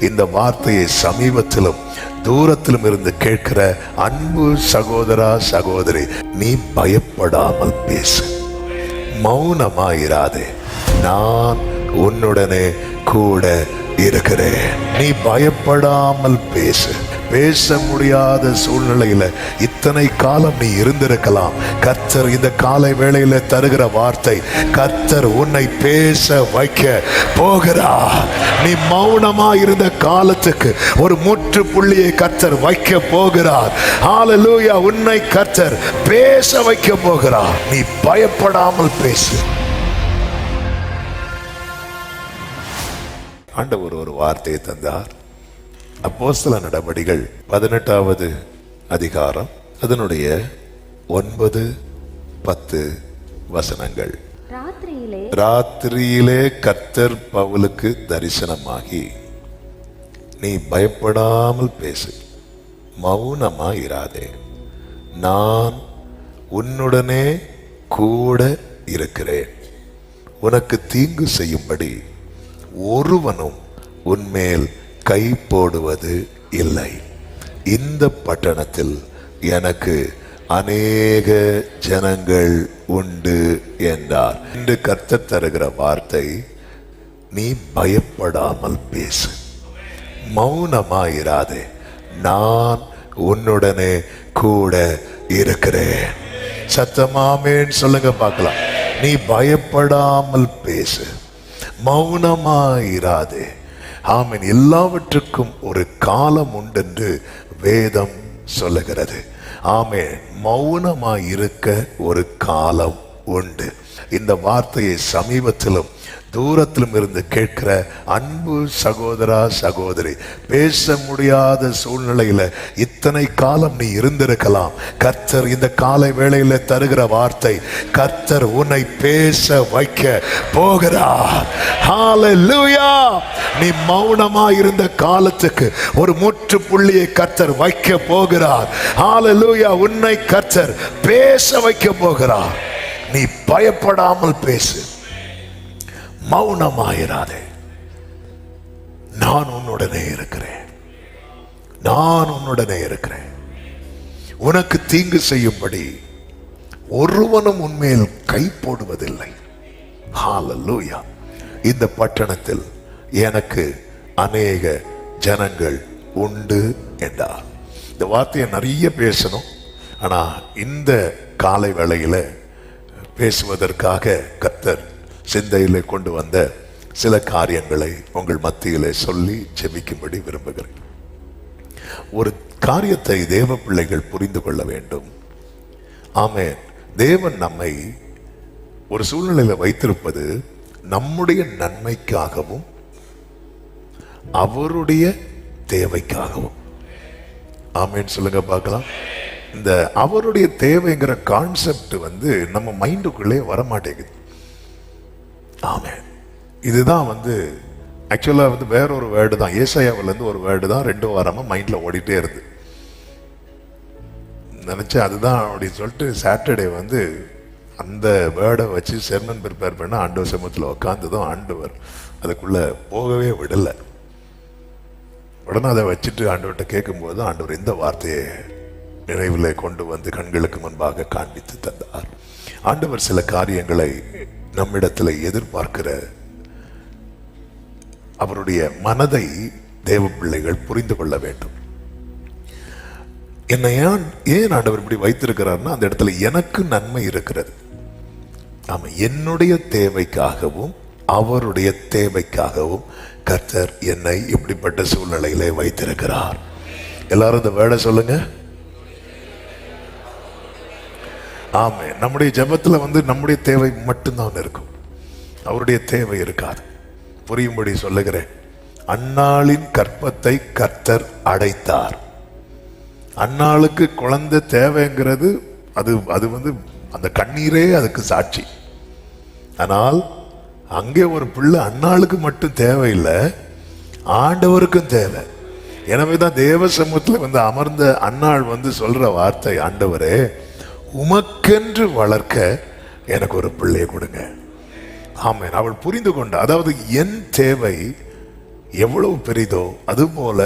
இந்த வார்த்தையை சமீபத்திலும் தூரத்திலும் இருந்து கேட்கிற அன்பு சகோதரா சகோதரி, நீ பயப்படாமல் பேசு, மௌனமாயிராதே. நான் உன்னுடனே கூட இருக்கிறேன். நீ பயப்படாமல் பேசு. பேச முடியாத சூழ்நிலையில இத்தனை காலம் நீ இருந்திருக்கலாம். கர்த்தர் இந்த காலை வேளையில தருகிற வார்த்தை, கர்த்தர் உன்னை பேச வைக்க போகிறார். நீ மௌனமா இருந்த காலத்துக்கு ஒரு முற்றுப்புள்ளியை கர்த்தர் வைக்க போகிறார். ஹல்லேலூயா. உன்னை கர்த்தர் பேச வைக்க போகிறார். நீ பயப்படாமல் பேசு. ஆண்டவர் ஒரு வார்த்தையை தந்தார். அப்போஸ்தல நடபடிகள் 18வது அதிகாரம் அதனுடைய 9, 10 வசனங்கள். ராத்திரியிலே கர்த்தர் பவுலுக்கு தரிசனமாகி, நீ பயப்படாமல் பேசு, மௌனமாயிராதே, நான் உன்னுடனே கூட இருக்கிறேன், உனக்கு தீங்கு செய்யும்படி ஒருவனும் உன்மேல் கை போடுவது இல்லை. இந்த பட்டணத்தில் எனக்கு அநேக ஜனங்கள் உண்டு என்றார். இன்று கர்த்தர் தருகிற வார்த்தை, நீ பயப்படாமல் பேசு, மௌனமாயிராதே, நான் உன்னுடனே கூட இருக்கிறேன். சத்தமாமேன்னு சொல்லுங்க பார்க்கலாம். நீ பயப்படாமல் பேசு, மௌனமாயிராதே. ஆமென். எல்லாவற்றுக்கும் ஒரு காலம் உண்டென்று வேதம் சொல்லுகிறது. ஆமென். மௌனமாயிருக்க ஒரு காலம் உண்டு. இந்த வார்த்தையை சமீபத்திலும் தூரத்திலும் இருந்து கேட்கிற அன்பு சகோதரா சகோதரி, பேச முடியாத சூழ்நிலையில இத்தனை காலம் நீ இருந்திருக்கலாம். கர்த்தர் இந்த காலை வேளையில தருகிற வார்த்தை, கர்த்தர் உன்னை பேச வைக்க போகிறார். ஹல்லேலூயா. நீ மௌனமா இருந்த காலத்துக்கு ஒரு முற்றுப்புள்ளியை கர்த்தர் வைக்க போகிறார். ஹல்லேலூயா. உன்னை கர்த்தர் பேச வைக்க போகிறார். நீ பயப்படாமல் பேசு, மௌனமாயிராதே. நான் உன்னுடனே இருக்கிறேன், நான் உன்னுடனே இருக்கிறேன், உனக்கு தீங்கு செய்யும்படி ஒருவனும் உன்மேல் கை போடுவதில்லை. ஹல்லேலூயா. இந்த பட்டணத்தில் எனக்கு அநேக ஜனங்கள் உண்டு என்றார். இந்த வார்த்தையை நிறைய பேசணும். ஆனா இந்த காலை வேளையில பேசுவதற்காக கர்த்தர் சிந்தையிலே கொண்டு வந்த சில காரியங்களை உங்கள் மத்தியிலே சொல்லி ஜெபிக்கும்படி விரும்புகிறேன். ஒரு காரியத்தை தேவ பிள்ளைகள் புரிந்து கொள்ள வேண்டும். ஆமென். தேவன் நம்மை ஒரு சூழ்நிலையில வைத்திருப்பது நம்முடைய நன்மைக்காகவும் அவருடைய தேவைக்காகவும். ஆமென் சொல்லுங்க பார்க்கலாம். இந்த அவருடைய தேவைங்கிற கான்செப்ட் நம்ம மைண்டுக்குள்ளே வரமாட்டேங்குது. ஆமென். இதுதான் ஆக்சுவலா வேற ஒரு வேர்டு தான். ஏசாயாவிலிருந்து ஒரு வேர்டு தான் 2 வாரமா மைண்ட்ல ஓடிட்டே இருந்து நினைச்சேன். அதுதான் அப்படின்னு சொல்லிட்டு சாட்டர்டே அந்த வேர்டை வச்சு செர்மன் ப்ரிப்பேர் பண்ண ஆண்டவர் சமூகத்தில் உட்காந்துதான் ஆண்டவர் அதுக்குள்ள போகவே விடலை. உடனே அதை வச்சுட்டு ஆண்டவர்கிட்ட கேட்கும்போது ஆண்டவர் இந்த வார்த்தையை நினைவில் கொண்டு கண்களுக்கு முன்பாக காண்பித்து தந்தார். ஆண்டவர் சில காரியங்களை நம்மிடத்தில் எதிர்பார்க்கிற அவருடைய மனதை தேவ பிள்ளைகள் புரிந்து கொள்ள வேண்டும். என்னை ஏன் ஆண்டவர் இப்படி வைத்திருக்கிறார்னா, அந்த இடத்துல எனக்கு நன்மை இருக்கிறது. ஆமா, என்னுடைய தேவைக்காகவும் அவருடைய தேவைக்காகவும் கர்த்தர் என்னை இப்படிப்பட்ட சூழ்நிலையிலே வைத்திருக்கிறார். எல்லாரும் இந்த வேர்டை சொல்லுங்க. ஆமே. நம்முடைய ஜெபத்துல நம்முடைய தேவை மட்டும்தான் இருக்கும், அவருடைய தேவை இருக்காது. புரியும்படி சொல்லுகிறேன். அன்னாளின் கற்பத்தை கர்த்தர் அடைத்தார். அன்னாளுக்கு குழந்தை தேவைங்கிறது அது அந்த கண்ணீரே அதுக்கு சாட்சி. ஆனால் அங்கே ஒரு பிள்ளை அன்னாளுக்கு மட்டும் தேவையில்லை, ஆண்டவருக்கும் தேவை. எனவேதான் தேவ சமூகத்தில் அமர்ந்த அன்னாள் சொல்ற வார்த்தை, ஆண்டவரே உமக்கென்று வளர்க்க எனக்கு ஒரு பிள்ளையை கொடுங்க. ஆமென். அவள் புரிந்து கொண்ட, அதாவது என் தேவை எவ்வளவு பெரிதோ அதுபோல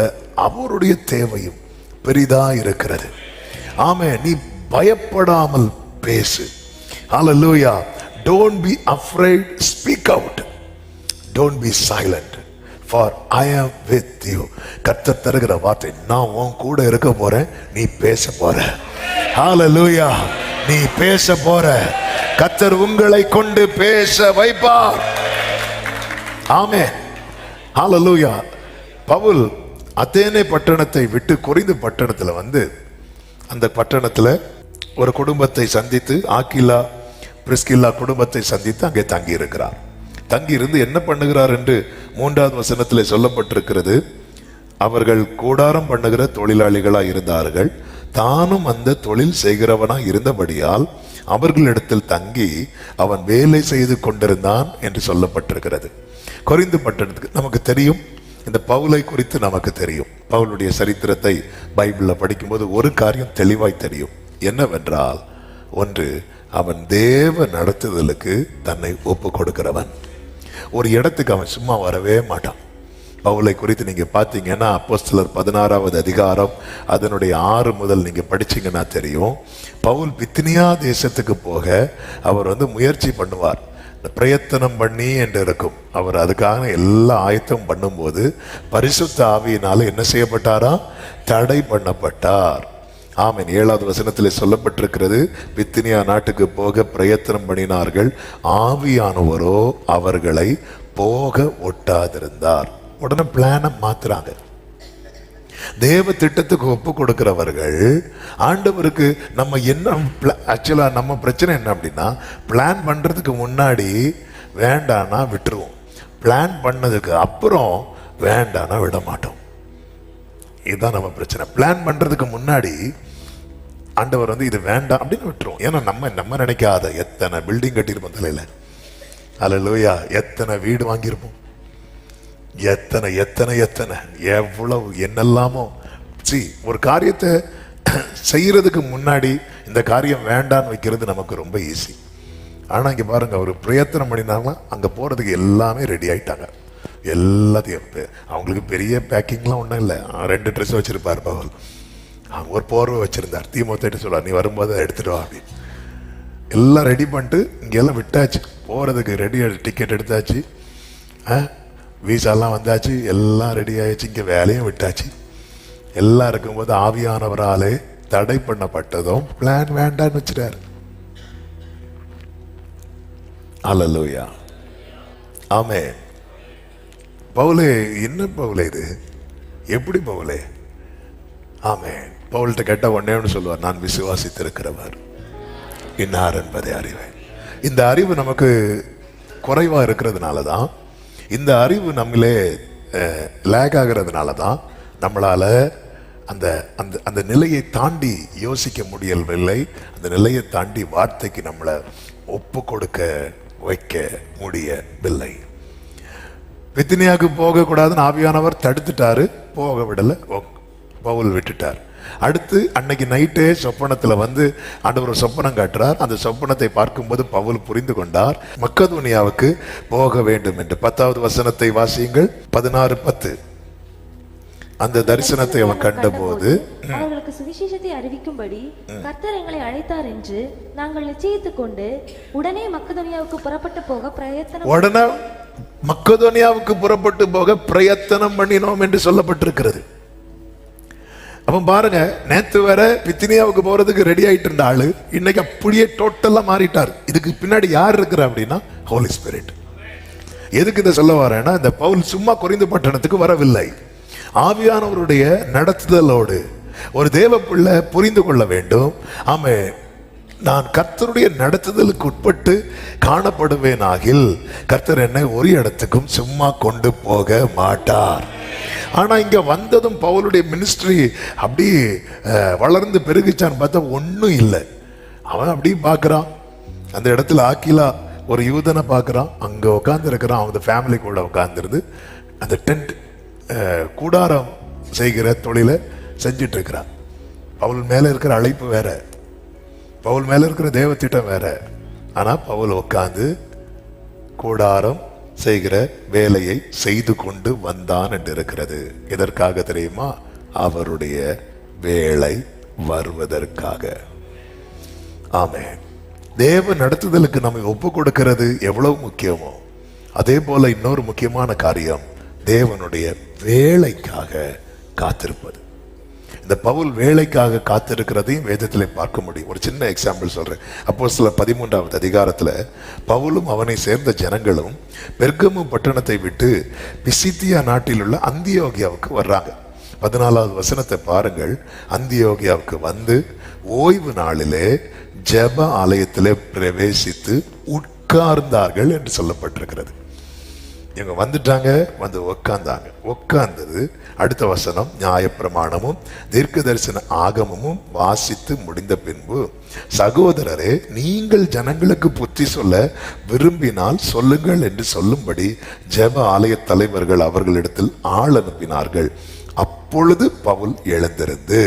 அவருடைய தேவையும் பெரிதா இருக்கிறது. ஆமே, நீ பயப்படாமல் பேசு. ஹல்லேலூயா. Don't be afraid, speak out. Don't be silent, for I am with you. கர்த்தர் தருகிற வார்த்தை, நான் உன் கூட இருக்க போறேன், நீ பேச போற. ஹல்லேலூயா. நீ பேச போற. கர்த்தர் உங்களை கொண்டு பேச வைப்பார். ஆமென். ஹல்லேலூயா. பவுல் அதேனே பட்டணத்தை விட்டு கொரிந்து பட்டணத்துல வந்து அந்த பட்டணத்துல ஒரு குடும்பத்தை சந்தித்து, ஆக்கிலா பிரிஸ்கில்லா குடும்பத்தை சந்தித்து அங்கே தங்கி இருக்கிறார். தங்கி இருந்து என்ன பண்ணுகிறார் என்று 3வது வசனத்தில் சொல்லப்பட்டிருக்கிறது. அவர்கள் கூடாரம் பண்ணுகிற தொழிலாளிகளாய் இருந்தார்கள். தானும் அந்த தொழில் செய்கிறவனா இருந்தபடியால் அவர்களிடத்தில் தங்கி அவன் வேலை செய்து கொண்டிருந்தான் என்று சொல்லப்பட்டிருக்கிறது. கொரிந்து பட்டணத்துக்கு நமக்கு தெரியும், இந்த பவுலை குறித்து நமக்கு தெரியும். பவுலுடைய சரித்திரத்தை பைபிளில் படிக்கும்போது ஒரு காரியம் தெளிவாய் தெரியும். என்னவென்றால், ஒன்று, அவன் தேவ நடத்துதலுக்கு தன்னை ஒப்பு கொடுக்கிறவன். ஒரு இடத்துக்கு அவன் சும்மா வரவே மாட்டான். பவுலை குறித்து நீங்க பார்த்தீங்கன்னா அப்போஸ்தலர் 16வது அதிகாரம் அதனுடைய 6 முதல் நீங்க படிச்சீங்கன்னா தெரியும். பவுல் பித்தினியா தேசத்துக்கு போக அவர் முயற்சி பண்ணுவார். பிரயத்தனம் பண்ணி என்று இருக்கும். அவர் அதுக்காக எல்லா ஆயத்தம் பண்ணும்போது பரிசுத்த ஆவியினால என்ன செய்யப்பட்டாரா? தடை பண்ணப்பட்டார். ஆமென். 7வது வசனத்தில் சொல்லப்பட்டிருக்கிறது, பித்தினியா நாட்டுக்கு போக பிரயத்தனம் பண்ணினார்கள், ஆவியானவரோ அவர்களை போக ஒட்டாதிருந்தார். உடனே பிளானை மாத்துறாங்க. தேவ திட்டத்துக்கு ஒப்பு கொடுக்கிறவர்கள் ஆண்டவருக்கு நம்ம என்ன ஆக்சுவலா நம்ம பிரச்சனை என்ன அப்படின்னா, பிளான் பண்றதுக்கு முன்னாடி வேண்டானா விட்டுருவோம், பிளான் பண்ணதுக்கு அப்புறம் வேண்டானா விட மாட்டோம். இதுதான் நம்ம பிரச்சனை. பிளான் பண்றதுக்கு முன்னாடி ஆண்டவர் இது வேண்டாம் அப்படின்னு விட்டுருவோம். ஏன்னா நம்ம நினைக்காத எத்தனை பில்டிங் கட்டியிருப்போம் தலையில. ஹல்லேலூயா. எத்தனை வீடு வாங்கியிருப்போம், எத்தனை எத்தனை எத்தனை எவ்வளவு என்னெல்லாமோ. ஒரு காரியத்தை செய்யறதுக்கு முன்னாடி இந்த காரியம் வேண்டான்னு வைக்கிறது நமக்கு ரொம்ப ஈஸி. ஆனா இங்க பாருங்க, ஒரு பிரயத்தனம் பண்ணினாங்கன்னா அங்க போறதுக்கு எல்லாமே ரெடி ஆயிட்டாங்க. எல்லாத்தையும் அவங்களுக்கு பெரிய பேக்கிங்லாம் ஒன்றும் இல்லை. 2 ட்ரெஸ் வச்சிருப்பார் பவுல், ஒரு போர்வை வச்சிருந்தார். தீமோத்தேயுக்கு சொல்லுவார், நீ வரும்போது எடுத்துட்டு வா அப்படின்னு. எல்லாம் ரெடி பண்ணிட்டு இங்கெல்லாம் விட்டாச்சு, போறதுக்கு ரெடி, டிக்கெட் எடுத்தாச்சு, வீசாலாம் வந்தாச்சு, எல்லாம் ரெடி ஆயிடுச்சு, இங்கே வேலையும் விட்டாச்சு. எல்லாம் இருக்கும்போது ஆவியானவராலே தடை பண்ணப்பட்டதும் பிளான் வேண்டான்னு வச்சுட்டாரு. அல்லேலூயா. ஆமென். பவுலே, என்ன பவுலே இது, எப்படி பவுலே? ஆமென். பவுல்கிட்ட கேட்ட உடனே சொல்லுவார், நான் விசுவாசித்திருக்கிறவர் இன்னார் என்பதை அறிவேன். இந்த அறிவு நமக்கு குறைவா இருக்கிறதுனால தான், இந்த அறிவு நம்மளே லேக் ஆகிறதுனால தான் நம்மளால அந்த அந்த அந்த நிலையை தாண்டி யோசிக்க முடியவில்லை. அந்த நிலையை தாண்டி வார்த்தைக்கு நம்மளை ஒப்பு கொடுக்க வைக்க முடியவில்லை. பித்தினியாவுக்கு போக கூடாதுன்னு ஆவியானவர் தடுத்துட்டாரு, போக விடல, பவுல் விட்டுட்டார். அடுத்து அன்னைக்கு நைட்டே சொப்பனத்துல ஆண்டவர் ஒரு சொப்பனம் காட்டுறார். அந்த சொப்பனத்தை பார்க்கும்போது பவுல் புரிந்து கொண்டார், மக்கதோனியாவுக்கு போக வேண்டும் என்று. 10வது வசனத்தை வாசியுங்கள். 16:10. அந்த தரிசனத்தை அவன் கண்டபோது, அவர்களுக்கு சுவிசேஷத்தை அறிவிக்கும்படி கர்த்தர் எங்களை அழைத்தார் என்று நாங்கள் நிச்சயித்துக் கொண்டு உடனே மக்கதோனியாவுக்கு புறப்பட்டு போக பிரயத்தனம் பண்ணினோம் என்று சொல்லப்பட்டிருக்கிறது. அப்ப பாருங்க, நேத்து வர பித்தினியாவுக்கு போறதுக்கு ரெடி ஆயிட்டு இருந்த ஆளு இன்னைக்கு அப்படியே டோட்டலா மாறிட்டார். இதுக்கு பின்னாடி யார் இருக்கிறா அப்படின்னா ஹோலி ஸ்பிரிட். எதுக்கு இதை சொல்ல வரேன்னா, இந்த பவுல் சும்மா கொரிந்து பட்டணத்துக்கு வரவில்லை. ஆவியானவருடைய நடத்துதலோடு ஒரு தேவ பிள்ளை புரிந்து கொள்ள வேண்டும். ஆமே, நான் கர்த்தருடைய நடத்துதலுக்கு உட்பட்டு காணப்படுவேன் ஆகில் கர்த்தர் என்னை ஒரு இடத்துக்கும் சும்மா கொண்டு போக மாட்டார். ஆனா இங்க வந்ததும் பவுலுடைய மினிஸ்ட்ரி அப்படி வளர்ந்து பெருகிச்சான்னு பார்த்தா ஒன்றும் இல்லை. அவன் அப்படி பார்க்குறான், அந்த இடத்துல ஆக்கிலா ஒரு யூதனை பார்க்குறான், அங்கே உட்காந்து இருக்கிறான். அவங்க ஃபேமிலி கூட உட்காந்துருந்து அந்த டென்ட் கூடாரம் செய்கிற தொழிலை செஞ்சிட்டு இருக்கிறான். பவுல் மேலே இருக்கிற அழைப்பு வேற, பவுல் மேலே இருக்கிற தேவத்திட்டம் வேற. ஆனால் பவுல் உட்காந்து கூடாரம் செய்கிற வேலையை செய்து கொண்டு வந்தான் என்று இருக்கிறது. எதற்காக தெரியுமா? அவருடைய வேலை வருவதற்காக. ஆமென். தேவ நடத்துதலுக்கு நம்மை ஒப்பு கொடுக்கிறது எவ்வளவு முக்கியமோ அதே போல இன்னொரு முக்கியமான காரியம் தேவனுடைய வேலைக்காக காத்திருப்பது. இந்த பவுல் வேலைக்காக காத்திருக்கிறதையும் வேதத்திலே பார்க்க முடியும். ஒரு சின்ன எக்ஸாம்பிள் சொல்றேன். அப்போஸ்தலர் 13வது அதிகாரத்துல பவுலும் அவனை சேர்ந்த ஜனங்களும் பெர்கமு பட்டணத்தை விட்டு பிசித்தியா நாட்டில் உள்ள அந்தியோகியாவுக்கு வர்றாங்க. 14வது வசனத்தை பாருங்கள். அந்தியோகியாவுக்கு வந்து ஓய்வு நாளிலே ஜெப ஆலயத்திலே பிரவேசித்து உட்கார்ந்தார்கள் என்று சொல்லப்பட்டிருக்கிறது. இவங்க வந்துட்டாங்க, வந்து உட்கார்ந்தாங்க. உட்கார்ந்தது அடுத்த வசனம், நியாயப்பிரமாணமும் தீர்க்க தரிசன ஆகமமும் வாசித்து முடிந்த பின்பு, சகோதரரே, நீங்கள் ஜனங்களுக்கு புத்தி சொல்ல விரும்பினால் சொல்லுங்கள் என்று சொல்லும்படி ஜெப ஆலய தலைவர்கள் அவர்களிடத்தில் ஆள் அனுப்பினார்கள். அப்பொழுது பவுல் எழுந்திருந்து,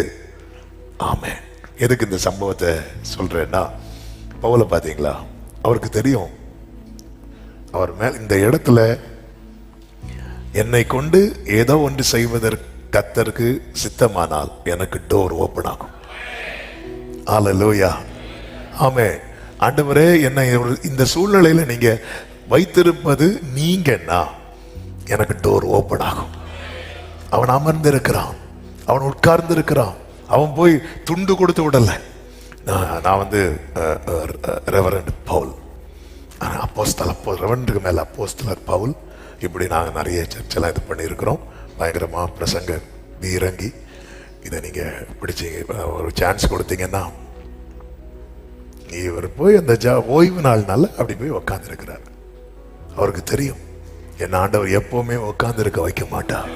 ஆமென். எதுக்கு இந்த சம்பவத்தை சொல்றேன்னா, பவுலை பாத்தீங்களா, அவருக்கு தெரியும் அவர் மேல் இந்த இடத்துல என்னை கொண்டு ஏதோ ஒன்று செய்வதற்கு கர்த்தருக்கு சித்தமானால் எனக்கு டோர் ஓபன் ஆகும். ஹல்லேலூயா. ஆமென். ஆண்டவரே, என்னை இந்த சூழ்நிலையில நீங்க வைத்திருப்பது நீங்கன்னா எனக்கு டோர் ஓபன் ஆகும். அவன் அமர்ந்திருக்கிறான், அவன் உட்கார்ந்து இருக்கிறான். அவன் போய் துண்டு கொடுத்து விடல. நான் வந்து ரெவரண்ட் பவுல், ரெவரண்டுக்கு மேல அப்போஸ்தலர் பவுல், இப்படி நாங்கள் நிறைய சர்ச்செல்லாம் இது பண்ணியிருக்கிறோம். பயங்கரமாக பிரசங்க இறங்கி இதை நீங்கள் பிடிச்சிங்க, ஒரு சான்ஸ் கொடுத்தீங்கன்னா, இவர் போய் அந்த ஓய்வு நாள்னால அப்படி போய் உக்காந்துருக்கிறார். அவருக்கு தெரியும் என்னை ஆண்டவர் எப்பவுமே உட்கார்ந்திருக்க வைக்க மாட்டார்.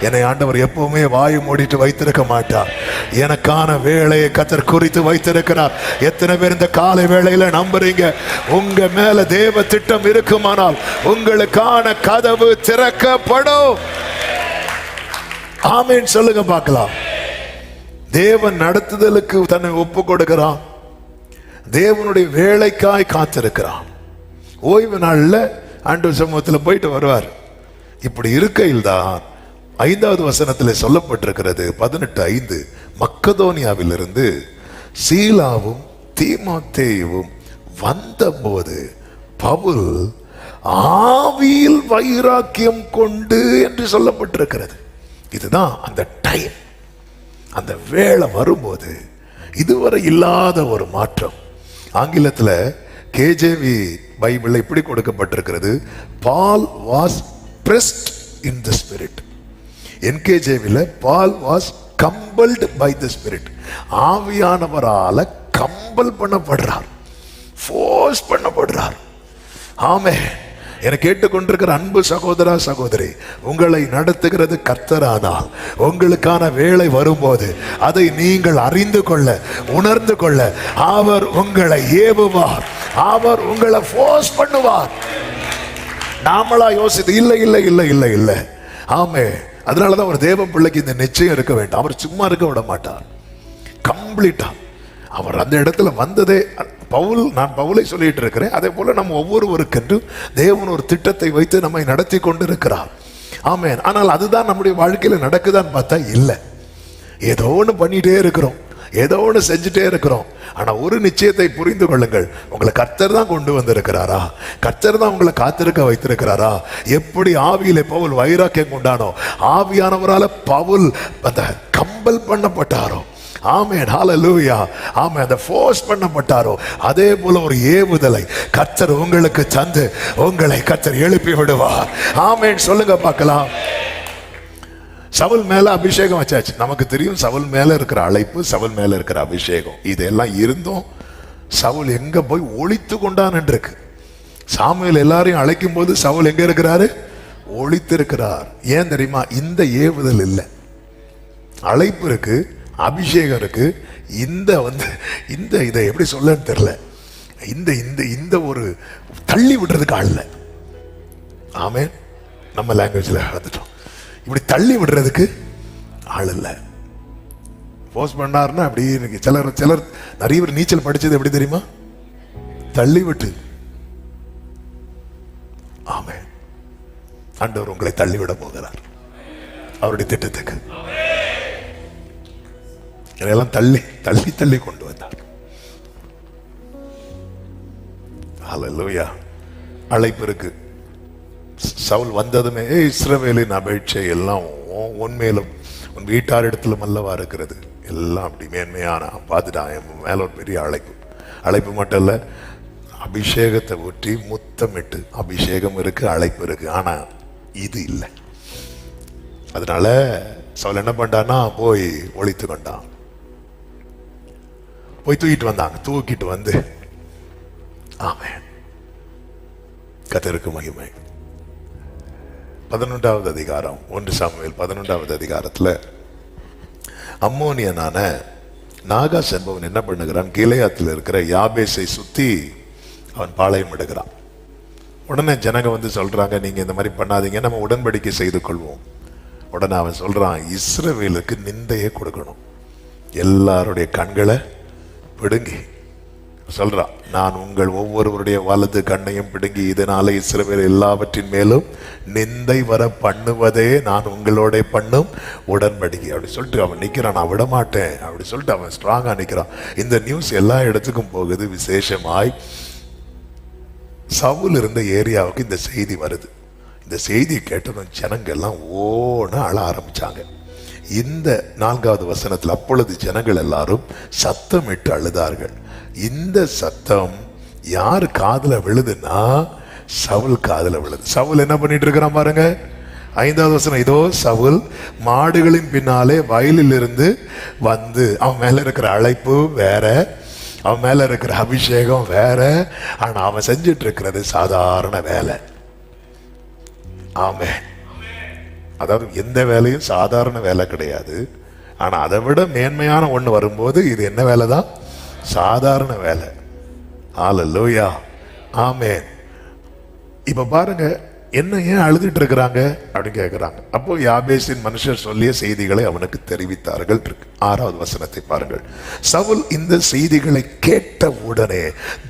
என்னை ஆண்டவர் எப்பவுமே வாயு மூடிட்டு வைத்திருக்க மாட்டார். எனக்கான வேலையை கர்த்தர் குறித்து வைத்திருக்கிறார். எத்தனை பேர் இந்த காலை வேளையில நம்புறீங்க? உங்க மேல தேவ திட்டம் இருக்குமானால் உங்களுக்கான கதவு திறக்கப்படும். ஆமென் சொல்லுங்க பார்க்கலாம். தேவன் நடத்துதலுக்கு தன்னை ஒப்பு கொடுக்கிறான். தேவனுடைய வேலைக்காய் காத்திருக்கிறான். ஓய்வு நாள்ல ஆண்டவர் சமூகத்தில் போயிட்டு வருவார். இப்படி இருக்கையில் தான் 5வது வசனத்தில் சொல்லப்பட்டிருக்கிறது, 18:5, மக்கதோனியாவிலிருந்து சீலாவும் தீமோத்தேயுவும் வந்தபோது பவுல் ஆவியில் வைராக்கியம் கொண்டு என்று சொல்லப்பட்டிருக்கிறது. இதுதான் அந்த டைம், அந்த வேளை வரும்போது இதுவரை இல்லாத ஒரு மாற்றம். ஆங்கிலத்தில் கேஜேவி பைபிள் இப்படி கொடுக்கப்பட்டிருக்கிறது, Paul was pressed in the spirit. NKJவில Paul was compelled by the spirit. ஆவியானவரால கம்பல் பண்ணப்படுறார், ஃபோர்ஸ் பண்ணப்படுறார். ஆமென். என கேட்டுக்கொண்டிருக்கிற அன்பு சகோதரா சகோதரி, உங்களை நடத்துகிறது கர்த்தரானால் உங்களுக்கான வேலை வரும்போது அதை நீங்கள் அறிந்து கொள்ள, உணர்ந்து கொள்ள அவர் உங்களை ஏவுவார், அவர் உங்களை ஃபோர்ஸ் பண்ணுவார். நாமளா யோசித்து இல்லை இல்லை இல்லை இல்லை இல்லை. ஆமே. அதனாலதான் ஒரு தேவ பிள்ளைக்கு இந்த நிச்சயம் இருக்க வேண்டும். அவர் சும்மா இருக்க விட மாட்டார். கம்ப்ளீட்டா அவர் அந்த இடத்துல வந்ததே பவுல், நான் பவுலை சொல்லிட்டு இருக்கிறேன். அதே போல நம்ம ஒவ்வொருவருக்கென்று தேவன் ஒரு திட்டத்தை வைத்து நம்மை நடத்தி கொண்டு இருக்கிறார். ஆமென். ஆனால் அதுதான் நம்முடைய வாழ்க்கையில நடக்குதான்னு பார்த்தா இல்லை. ஏதோ ஒன்று பண்ணிட்டே இருக்கிறோம், ஏதோ ஒன்று செஞ்சுட்டே இருக்கிறோம். ஆனா ஒரு நிச்சயத்தை புரிந்து கொள்ளுங்கள், உங்களை கர்த்தர் தான் கொண்டு வந்திருக்கிறாரா? கர்த்தர் தான் உங்களை காத்திருக்க வைத்திருக்கிறாரா? எப்படி ஆவியிலே பவுல் வைராக்கியம் கொண்டானோ, ஆவியானவரால பவுல் அந்த கம்பல் பண்ணப்பட்டாரோ, ஆமென், ஹல்லேலூயா, ஆமென், அந்த ஃபோர்ஸ் பண்ணப்பட்டாரோ, அதே போல ஒரு ஏவுதலை கர்த்தர் உங்களுக்கு தந்து உங்களை கர்த்தர் எழுப்பி விடுவார். ஆமென் சொல்லுங்க பார்க்கலாம். சவுல் மேல அபிஷேகம் வச்சாச்சு. நமக்கு தெரியும் சவுல் மேல இருக்கிற அழைப்பு, சவுல் மேல இருக்கிற அபிஷேகம். இதெல்லாம் இருந்தும் சவுல் எங்க போய் ஒளித்து கொண்டான் என்று இருக்கு. சாமுவேல் எல்லாரையும் அழைக்கும் போது சவுல் எங்க இருக்கிறாரு? ஒளித்து இருக்கிறார். ஏன் தெரியுமா? இந்த ஏவுதல் இல்லை, அழைப்பு இருக்கு, அபிஷேகம் இருக்கு. இந்த இதை எப்படி சொல்லன்னு தெரியல. இந்த ஒரு தள்ளி விடுறதுக்கு ஆள் இல்லை. ஆமென். நம்ம லாங்குவேஜ்ல வந்துட்டோம். இப்படி தள்ளி விடுறதுக்கு ஆள் இல்லை. போஸ்ட் பண்ணாருன்னா அப்படி இருக்கு. சிலர் நிறைய பேர் நீச்சல் படிச்சது எப்படி தெரியுமா? தள்ளி விட்டு. ஆமென். ஆண்டவர் உங்களை தள்ளிவிட போகிறார் அவருடைய திட்டத்துக்கு. இதெல்லாம் தள்ளி தள்ளி தள்ளி கொண்டு வந்தார். ஹல்லேலூயா. அழைப்பு இருக்கு. சவுல் வந்ததுமே இஸ்ரவேலின் அபேட்சை எல்லாம் உன்மேலும் உன் வீட்டார் இடத்திலும் அல்லவா இருக்கிறது, எல்லாம் அப்படி மேன்மையான பார்த்துட்டான். என் மேல ஒரு பெரிய அழைப்பு. அழைப்பு மட்டும் இல்ல, அபிஷேகத்தை ஊற்றி முத்தமிட்டு அபிஷேகம் இருக்கு, அழைப்பு இருக்கு, ஆனா இது இல்லை. அதனால சவுல் என்ன பண்ணான்னா போய் ஒளித்து கொண்டான். போய் தூக்கிட்டு வந்தாங்க. தூக்கிட்டு வந்து ஆமென், கர்த்தருக்கு மகிமை. 11வது அதிகாரம் 1 சாமுவேல் 11வது அதிகாரத்துல அம்மோனியனான நாகாஸ் என்பவன் என்ன பண்ணுகிறான், கிளையாத்தில் இருக்கிற யாபேசை சுத்தி அவன் பாளையம் எடுக்கிறான். உடனே ஜனங்க வந்து சொல்றாங்க, நீங்க இந்த மாதிரி பண்ணாதீங்க, நம்ம உடன்படிக்கை செய்து கொள்வோம். உடனே அவன் சொல்றான், இஸ்ரவேலுக்கு நிந்தையை கொடுக்கணும், எல்லாருடைய கண்களை பிடுங்கி சொல்றான், நான் உங்கள் ஒவ்வொருவருடைய வலது கண்ணையும் பிடுங்கி இதனால இஸ்ரவேல் எல்லாவற்றின் மேலும் நிந்தை வர பண்ணுவதே நான் உங்களோட பண்ணும் உடன்படிக்கை அப்படி சொல்லிட்டு அவன் நிக்கிறான். நான் விட மாட்டேன் அப்படி சொல்லிட்டு அவன் ஸ்ட்ராங்கா நிக்கிறான். இந்த நியூஸ் எல்லா இடத்துக்கும் போகுது. விசேஷமாய் சவுல் இருந்த ஏரியாவுக்கு இந்த செய்தி வருது. இந்த செய்தி கேட்டதும் ஜனங்க எல்லாம் ஓன அழ ஆரம்பிச்சாங்க. இந்த 4வது வசனத்தில் அப்பொழுது ஜனங்கள் எல்லாரும் சத்தமிட்டு அழுதார்கள். இந்த சத்தம் யார் காதுல விழுதுன்னா சவுல் காதுல விழுது. சவுல் என்ன பண்ணிட்டு இருக்கிறான் பாருங்க. 5வது வசனம், இதோ சவுல் மாடுகளின் பின்னாலே வயலில் இருந்து வந்து, அவன் மேல இருக்கிற அழைப்பு வேற, அவன் மேல இருக்கிற அபிஷேகம் வேற, ஆனா அவன் செஞ்சிட்டு இருக்கிறது சாதாரண வேலை. ஆமென். அதாவது எந்த வேலையும் சாதாரண வேலை கிடையாது. ஆனா அதை விட மேன்மையான ஒண்ணு வரும்போது இது என்ன வேலை தான்? சாதாரண வேலை. ஹல்லேலூயா. ஆமென். இப்ப பாருங்க, என்ன ஏன் அழுதுட்டு இருக்கிறாங்க அப்படின்னு கேட்கிறாங்க. அப்போ யாபேசின் மனுஷர் சொல்லிய செய்திகளை அவனுக்கு தெரிவித்தார்கள். 6வது வசனத்தை பாருங்கள். சவுல் இந்த செய்திகளை கேட்ட உடனே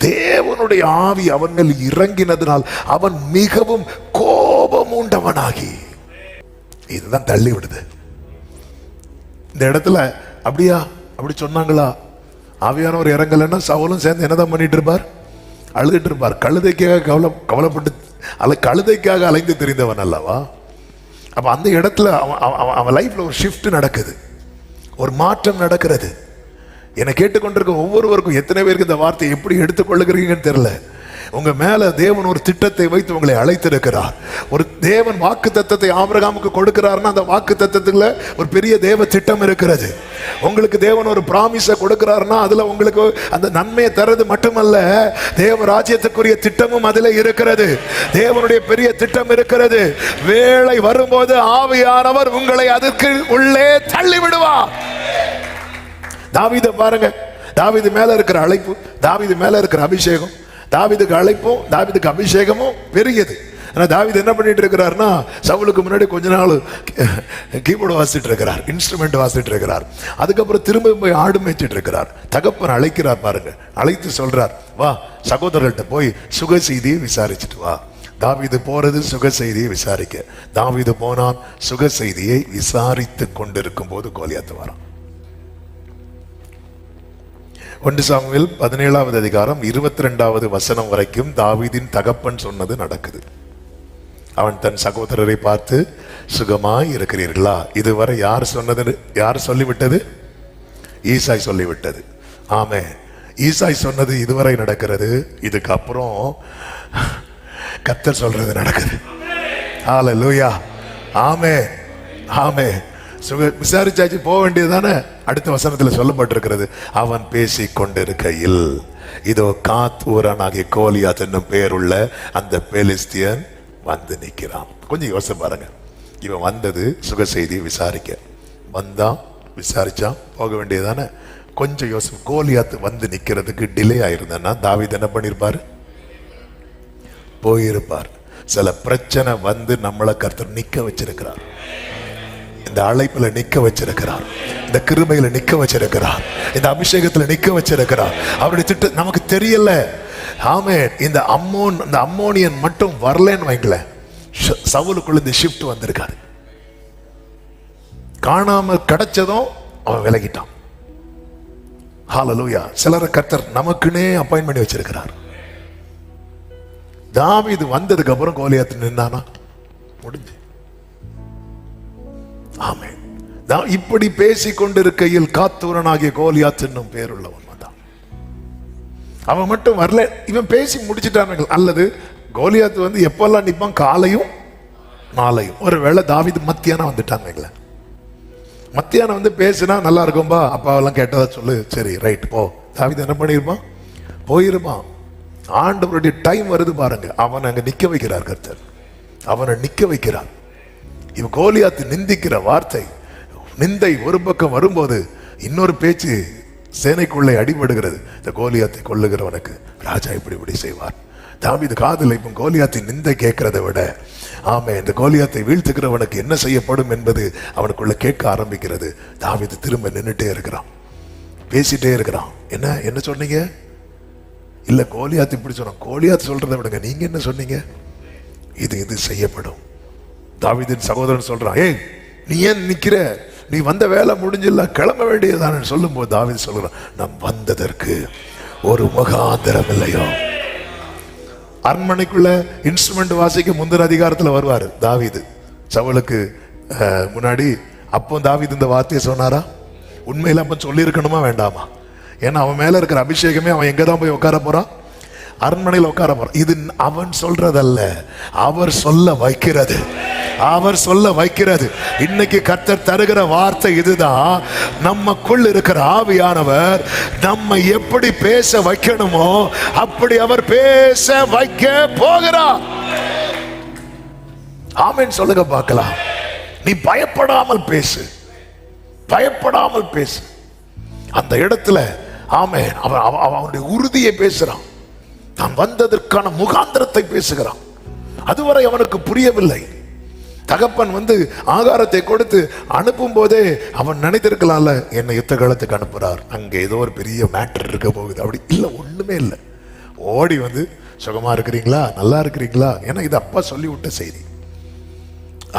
தேவனுடைய ஆவி அவன் இறங்கினதினால் அவன் மிகவும் கோபம் உண்டவனாகி, இதுதான் தள்ளி விடுது. இந்த இடத்துல அப்படியா அப்படி சொன்னாங்களா? ஆவியானவர் இறங்கலைன்னா சவுலும் சேர்ந்து என்னதான் பண்ணிட்டு இருப்பார்? அழுதுட்டு இருப்பார். கழுதைக்காக கவலைப்பட்டு கழுதைக்காக அலைந்து தெரிந்தவன் அல்லவா? அப்ப அந்த இடத்துல அவன் லைஃப்ல ஒரு ஷிஃப்ட் நடக்குது, ஒரு மாற்றம் நடக்கிறது. என்னை கேட்டுக்கொண்டிருக்க ஒவ்வொருவருக்கும் எத்தனை பேருக்கு இந்த வார்த்தையை எப்படி எடுத்துக்கொள்ளுகிறீங்கன்னு தெரியல. உங்க மேல தேவன் ஒரு திட்டத்தை வைத்து உங்களை அழைத்திருக்கிறார். ஒரு தேவன் வாக்கு தத்தத்தை ஆபிரகாமுக்கு கொடுக்கிறார்னா அந்த வாக்கு தத்தத்துல ஒரு பெரிய தேவ திட்டம் இருக்கிறது. உங்களுக்கு தேவன் ஒரு பிராமிஸை கொடுக்கிறார்னா அதுல உங்களுக்கு அந்த நன்மையை தரது மட்டுமல்ல, தேவ ராஜ்யத்துக்குரிய திட்டமும் அதுல இருக்கிறது. தேவனுடைய பெரிய திட்டம் இருக்கிறது. வேளை வரும்போது ஆவியானவர் உங்களை அதற்கு உள்ளே தள்ளி விடுவார். தாவீதை பாருங்க. தாவீது மேல இருக்கிற அழைப்பு, தாவீது மேல இருக்கிற அபிஷேகம், தாவீதுக்கு அழைப்பும் தாவீதுக்கு அபிஷேகமும் பெரியது. ஆனா தாவீது என்ன பண்ணிட்டு இருக்கிறார்னா, சவுலுக்கு முன்னாடி கொஞ்ச நாள் கீபோர்டு வாசிட்டு இருக்கிறார், இன்ஸ்ட்ருமெண்ட் வாசிட்டு இருக்கிறார். அதுக்கப்புறம் திரும்ப போய் ஆடு மேய்ச்சிட்டு இருக்கிறார். தகப்பன் அழைக்கிறார் பாருங்க. அழைத்து சொல்றார், வா சகோதரர்கிட்ட போய் சுக செய்தியை விசாரிச்சுட்டு வா. தாவீது போறது சுக செய்தியை விசாரிக்க. தாவீது போனான். சுக செய்தியை விசாரித்து கொண்டிருக்கும் போது கோலியாத்து வரான். 1 சாமுவேல் 17வது அதிகாரம் 22வது வசனம் வரைக்கும் தாவீதின் தகப்பன் சொன்னது நடக்குது. அவன் தன் சகோதரரை பார்த்து, சுகமாய் இருக்கிறீர்களா? இதுவரை யார் சொன்னது? யார் சொல்லிவிட்டது? ஈசாய் சொல்லிவிட்டது. ஆமே, ஈசாய் சொன்னது இதுவரை நடக்கிறது. இதுக்கப்புறம் கர்த்தர் சொல்றது நடக்குது. ஹல்லேலூயா. ஆமே ஆமே. விசாரிச்சாச்சு, போக வேண்டியதுதானே. அடுத்த வசனத்தில் சொல்லப்பட்டிருக்கிறது, அவன் பேசி கொண்டிருக்கையில் இதோ காத் ஊரானாகிய கோலியாத் என்னும் பெயருள்ள அந்த பெலிஸ்தியன் வந்து நிற்கிறான். கொஞ்சம் யோசனை பாருங்க. இவன் வந்தது சுக செய்தி விசாரிக்க வந்தான், விசாரிச்சான், போக வேண்டியதுதானே. கொஞ்சம் யோசனை. கோலியாத் வந்து நிக்கிறதுக்கு டிலே ஆயிருந்தா தாவீது என்ன பண்ணிருப்பாரு? போயிருப்பார். சில பிரச்சனை வந்து நம்மளை கர்த்தர் நிக்க வச்சிருக்கிறார். இந்த அழைப்புல நிக்க வச்சிருக்கிறார், இந்த கிருபையில நிக்க வச்சிருக்கிறார், இந்த அபிஷேகத்துல நிக்க வச்சிருக்கிறார். அவருடைய திட்டம் நமக்கு தெரியல. ஆமென். இந்த அம்மோனியன் மட்டும் வரலன்னு வைக்கல, சவுலுக்குள்ள இந்த ஷிஃப்ட் வந்திருக்காரு. காணாம கிடைச்சதும் அவன் விலகிட்டான். ஹல்லேலூயா. சிலரை கர்த்தர் நமக்குன்னே அப்பாயின்ட் பண்ணி வச்சிருக்கிறார். தாவீது வந்ததுக்கு அப்புறம் கோலியாத் நின்னானா? முடிஞ்சு. ஆமென். இப்படி பேசிக் கொண்டிருக்கையில் காத்தூரனாகிய கோலியாத் என்னும் பேருள்ளவன் வந்தான். அவன் மட்டும் வரல, இவன் பேசி முடிச்சுட்டான். அல்லது கோலியாத் வந்து எப்பெல்லாம் நிப்பான்? காலையும் மாலையும். ஒருவேளை தாவீது மத்தியானம் வந்துட்டாங்க. மத்தியானம் வந்து பேசினா நல்லா இருக்கும்பா, அப்பாவெல்லாம் கேட்டதா சொல்லு, சரி ரைட் போ. தாவீது என்ன பண்ணிருப்பான்? போயிருப்பான். ஆண்டவருடைய டைம் வருது பாருங்க, அவன் அங்க நிக்க வைக்கிறார் கர்த்தர், அவனை நிக்க வைக்கிறார். இவன் கோலியாத்து நிந்திக்கிற வார்த்தை, நிந்தை ஒரு பக்கம் வரும்போது இன்னொரு பேச்சு சேனைக்குள்ளே அடிபடுகிறது. இந்த கோலியாத்தை கொல்லுகிறவனுக்கு ராஜா இப்படி செய்வார். தாவீது காதுல இப்ப கோலியாத்தின் நிந்தை கேட்கிறத விட ஆமே இந்த கோலியாத்தை வீழ்த்துக்கிறவனுக்கு என்ன செய்யப்படும் என்பது அவனுக்குள்ள கேட்க ஆரம்பிக்கிறது. தாவீது திரும்ப நின்றுட்டே இருக்கிறான், பேசிட்டே இருக்கிறான். என்ன சொன்னீங்க? இல்ல கோலியாத் இப்படி சொன்னான். கோலியாத் சொல்றதை விடுங்க, நீங்க என்ன சொன்னீங்க? இது செய்யப்படும். தாவீதின் சகோதரன் சொல்றான், ஏய் நீ ஏன் நிக்கிற? நீ வந்த வேலை முடிஞ்சில்ல, கிளம்ப வேண்டியதான சொல்லும் போது தாவீது சொல்றான், நான் வந்ததற்கு ஒரு முகாந்திரம் இல்லையோ. அரண்மனைக்குள்ள இன்ஸ்ட்ருமெண்ட் வாசிக்க முந்தின அதிகாரத்துல வருவாரு தாவீது சவுலுக்கு முன்னாடி. அப்போ தாவீது இந்த வார்த்தையை சொன்னாரா? உண்மையில அப்ப சொல்லி இருக்கணுமா வேண்டாமா? ஏன்னா அவன் மேல இருக்கிற அபிஷேகமே அவன் எங்கதான் போய் உட்கார போறான்? அரண்மனையில் உட்கார போறான். இது அவன் சொல்றதல்ல, அவர் சொல்ல வைக்கிறது, அவர் சொல்ல வைக்கிறது. இன்னைக்கு கர்த்தர் தருகிற வார்த்தை இதுதான். நமக்குள் இருக்கிற ஆவியானவர் நம்ம எப்படி பேச வைக்கணுமோ அப்படி அவர் பேச வைக்க போகிறார். ஆமென் சொல்லுங்க பார்க்கலாம். நீ பயப்படாமல் பேசு, பயப்படாமல் பேசு. அந்த இடத்துல ஆமென் அவனுடைய உறுதியை பேசுறான், தான் வந்ததற்கான முகாந்திரத்தை பேசுகிறான். அதுவரை அவனுக்கு புரியவில்லை. தகப்பன் வந்து ஆகாரத்தை கொடுத்து அனுப்பும் போதே அவன் நினைத்திருக்கலாம்ல, என்னை யுத்த காலத்துக்கு அனுப்புறார், அங்க ஏதோ ஒரு பெரிய மேட்டர் இருக்க போகுது. அப்படி இல்லை, ஒண்ணுமே இல்லை. ஓடி வந்து சுகமா இருக்கிறீங்களா, நல்லா இருக்கிறீங்களா, ஏன்னா இது அப்பா சொல்லி விட்ட செய்தி.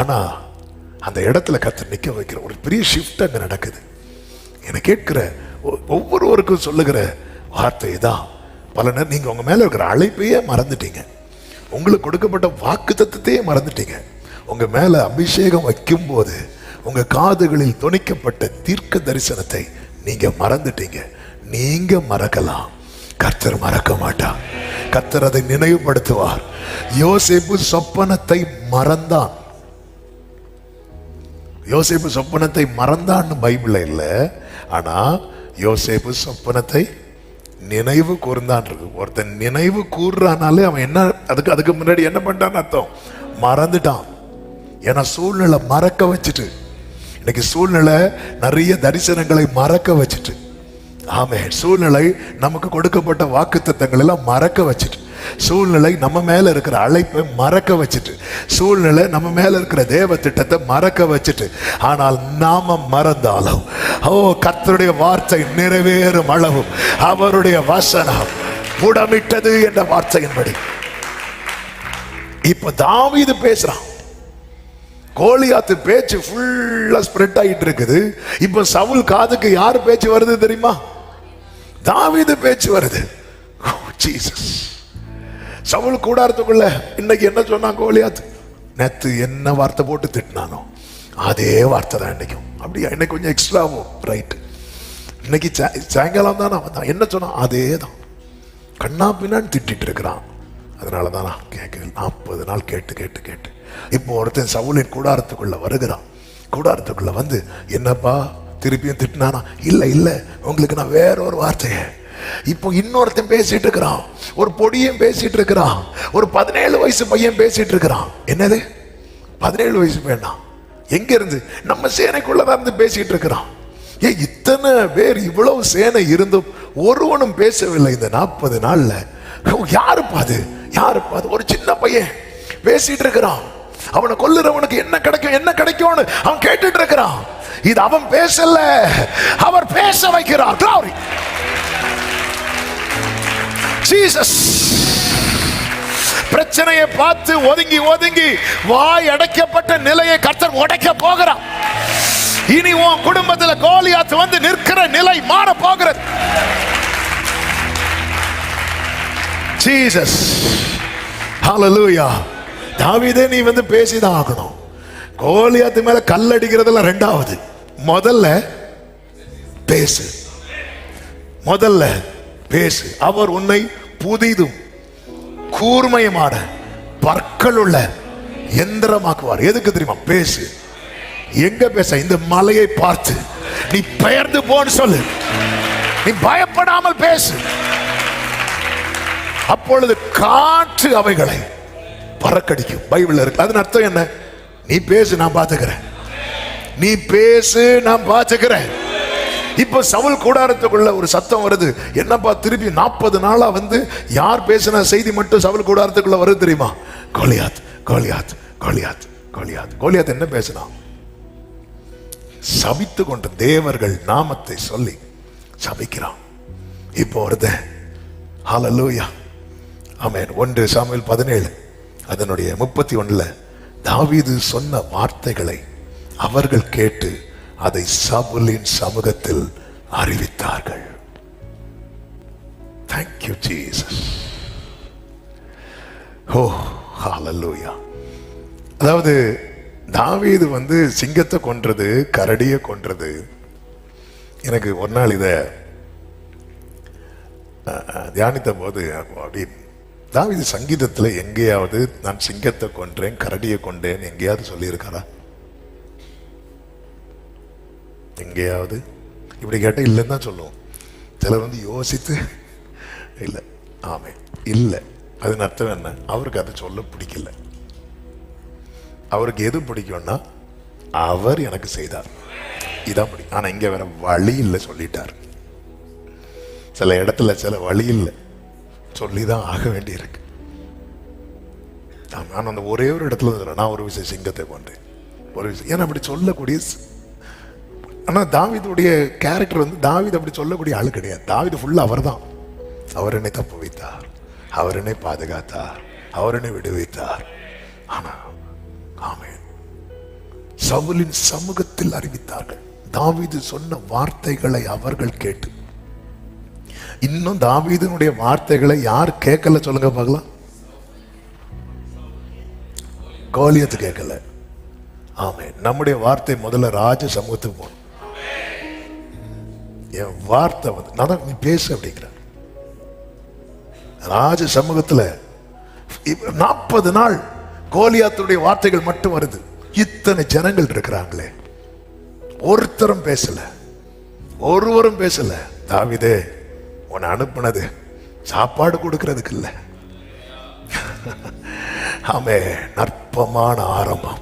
ஆனா அந்த இடத்துல கர்த்தர் நிக்க வைக்கிற ஒரு பெரிய ஷிஃப்ட் அங்க நடக்குது. என்னை கேட்கிற ஒவ்வொருவருக்கும் சொல்லுகிற வார்த்தை தான். பல நேரம் நீங்க உங்க மேல இருக்கிற அழைப்பையே மறந்துட்டீங்க, உங்களுக்கு கொடுக்கப்பட்ட வாக்கு தத்தத்தையே மறந்துட்டீங்க. உங்க மேல அபிஷேகம் வைக்கும் போது உங்க காதுகளில் தொனிக்கப்பட்ட தீர்க்க தரிசனத்தை நீங்க மறந்துட்டீங்க. நீங்க மறக்கலாம், கர்த்தர் மறக்க மாட்டார். கர்த்தர் அதை நினைவுபடுத்துவார். யோசேப்பு சொப்பனத்தை மறந்தான். யோசேப்பு சொப்பனத்தை மறந்தான்னு பைபிள்ல இல்ல, ஆனா யோசேப்பு சொப்பனத்தை நினைவு கூர்ந்தான் இருக்கு. ஒருத்தன் நினைவு கூர்றானாலே அவன் என்ன, அதுக்கு முன்னாடி என்ன பண்ணிட்டான்னு அர்த்தம், மறந்துட்டான். ஏன்னா சூழ்நிலை மறக்க வச்சுட்டு, இன்னைக்கு சூழ்நிலை நிறைய தரிசனங்களை மறக்க வச்சுட்டு, ஆமே சூழ்நிலை நமக்கு கொடுக்கப்பட்ட வாக்குத்தத்தங்கள் எல்லாம் மறக்க வச்சுட்டு, சூழ்நிலை நம்ம மேல இருக்கிற அழைப்பை மறக்க வச்சுட்டு, சூழ்நிலை நம்ம மேல இருக்கிற தேவ திட்டத்தை மறக்க வச்சுட்டு, ஆனால் நாம மறந்தாலும் கர்த்தருடைய வார்த்தை நிறைவேறும் அளவும் அவருடைய வசனம் புடமிட்டது என்ற வார்த்தையின்படி இப்ப தாவீது பேசுறான். கோலியாத்து பேச்சு ஃபுல்லா ஸ்ப்ரெட் ஆகிட்டு இருக்குது. இப்ப சவுல் காதுக்கு யாரு பேச்சு வருது தெரியுமா? தாவீது பேச்சு வருது. ஜீசஸ். சவுல் கூடாரத்துக்குள்ள இன்னைக்கு என்ன சொன்னான் கோலியாத்? நேத்து என்ன வார்த்தை போட்டு திட்டினானோ அதே வார்த்தை தான் இன்னைக்கும். அப்படியா? இன்னைக்கு கொஞ்சம் எக்ஸ்ட்ராவும் ரைட். இன்னைக்கு சாயங்காலம் தான் அவன் என்ன சொன்னான் அதே தான். கண்ணா பின்னான்னு திட்டிட்டு இருக்கிறான். அதனாலதான் நான் கேட்க 40 நாள் கேட்டு கேட்டு கேட்டு இப்போ ஒருத்தன் சவுலின் கூடாரத்துக்குள்ள வருகிறான். கூடாரத்துக்குள்ள வந்து என்னப்பா திருப்பியும் திட்டினானா? இல்ல இல்ல, உங்களுக்கு நான் வேற ஒரு வார்த்தைய. இப்போ இன்னொருத்தன் பேசிட்டு இருக்கிறான், ஒரு பொடியும் பேசிட்டு இருக்கிறான், ஒரு 17 வயசு பையன் பேசிட்டு இருக்கிறான். என்னது 17 வயசு பையனா? எங்க இருந்து? நம்ம சேனைக்குள்ளதான் இருந்து பேசிட்டு இருக்கிறான். ஏன் இத்தனை பேர் இவ்வளவு சேனை இருந்தும் ஒருவனும் பேசவில்லை இந்த 40 நாள்ல? யாருப்பா அது? யாருப்பா அது? ஒரு சின்ன பையன் பேசிட்டு இருக்கிறான். அவனை கொல்லுறவனுக்கு என்ன கிடைக்கும், என்ன கிடைக்கும்னு அவன் கேட்டுட்டு இருக்கிறான். இது அவன் பேசல, அவர் பேச வைக்கிறார். Glory. Jesus. பிரச்சனையை பார்த்து ஒதுங்கி ஒதுங்கி வாய் அடைக்கப்பட்ட நிலையை கர்த்தர் உடைக்க போகிறார். இனி உன் குடும்பத்தில் கோலியாத் வந்து நிற்கிற நிலை மாற போகிறது. ஜீசஸ், ஹல்லேலூயா. தாவீதே, நீ வந்து பேசிதான் ஆகணும். கோலியாத் மேல கல் அடிக்கிறதுல ரெண்டாவது, முதல்ல பேசு, முதல்ல பேசு. அவர் உன்னை புதிதும் கூர்மையுமான பற்கள் உள்ள எந்திரமாக்குவார். எதுக்கு தெரியுமா? பேசு. எங்க பேச? இந்த மலையை பார்த்து நீ பெயர்ந்து போன்னு சொல்லு. நீ பயப்படாமல் பேசு. அப்பொழுது காற்று அவைகளை பறக்கடிக்கும். பைபிள் இருக்கு. அதன் அர்த்தம் என்ன? நீ பேசு, நான் பார்த்துக்கிறேன். நீ பேசு, நான் பார்த்துக்கிறேன். இப்ப சவுல் கூடாரத்துக்குள்ள ஒரு சத்தம் வருது. என்னப்பா திருப்பி 40 நாளா வந்து யார் பேசின செய்தி மட்டும் சவுல் கூடாரத்துக்குள்ள வருது தெரியுமா? கோலியாத், கோலியாத், கோலியாத், கோலியாத். கோலியாத் என்ன பேசினா? சபித்து கொண்ட தேவர்கள் நாமத்தை சொல்லி சபிக்கிறான். இப்போ வருது. ஹல்லேலூயா, ஆமென். 1 சாமுவேல் 17 அதனுடைய 31 தாவீது சொன்ன வார்த்தைகளை அவர்கள் கேட்டு அதை சவுலின் சமூகத்தில் அறிவித்தார்கள். Thank you Jesus. ஓ ஹல்லேலூயா. அதாவது தாவீது வந்து சிங்கத்தை கொன்றது, கரடியை கொன்றது. எனக்கு ஒரு நாள் இதை தியானித்த போது அப்படி, தாவீது சங்கீதத்தில் எங்கேயாவது நான் சிங்கத்தை கொன்றேன், கரடியை கொண்டேன் எங்கேயாவது சொல்லியிருக்காரா? எங்கேயாவது? இப்படி கேட்டால் இல்லைன்னு தான் சொல்லுவோம். சிலர் வந்து யோசித்து இல்லை, ஆமே இல்லை. அதன் அர்த்தம் என்ன? அவருக்கு அதை சொல்ல பிடிக்கல. அவருக்கு எது பிடிக்கும்னா, அவர் எனக்கு செய்தார், இதான் பிடிக்கும். ஆனால் இங்கே வேற வழி இல்லை, சொல்லிட்டார். சில இடத்துல சில வழி இல்லை, சொல்லிதான் ஆக வேண்டி இருக்கு. நான் அந்த ஒரே ஒரு இடத்துல நான் ஒரு விஷயம் சிங்கத்தை கொண்டேன், ஒரு விஷயம். ஏன்னா அப்படி சொல்லக்கூடிய, ஆனால் தாவீதுடைய கேரக்டர் வந்து தாவீது அப்படி சொல்லக்கூடிய ஆளு கிடையாது. தாவீது ஃபுல்லாக அவர் தான். அவர் என்னை தப்பு வைத்தார், அவர் என்னை பாதுகாத்தார், அவர் என்னை விடுவித்தார். ஆனால் ஆமென், சவுலின் சமூகத்தில் அறிவித்தார்கள். தாவீது சொன்ன வார்த்தைகளை அவர்கள் கேட்டு. இன்னும் தாவீதுனுடைய வார்த்தைகளை யார் கேட்கல சொல்லுங்க பார்க்கலாம்? கோலியாத் கேட்கல. ஆமென். நம்முடைய வார்த்தை முதல்ல ராஜ சமூகத்துக்கு போகணும். என் வார்த்தை வந்து நான் தான், நீ பேசு அப்படிங்கிற. ராஜ சமூகத்துல 40 நாள் கோலியாத்துடைய வார்த்தைகள் மட்டும் வருது. இத்தனை ஜனங்கள் இருக்கிறாங்களே, ஒருத்தரும் பேசல, ஒருவரும் பேசல. தாவீதே, உன்னை அனுப்புனது சாப்பாடு கொடுக்கிறதுக்கு இல்ல. ஆமே, நற்பமான ஆரம்பம்.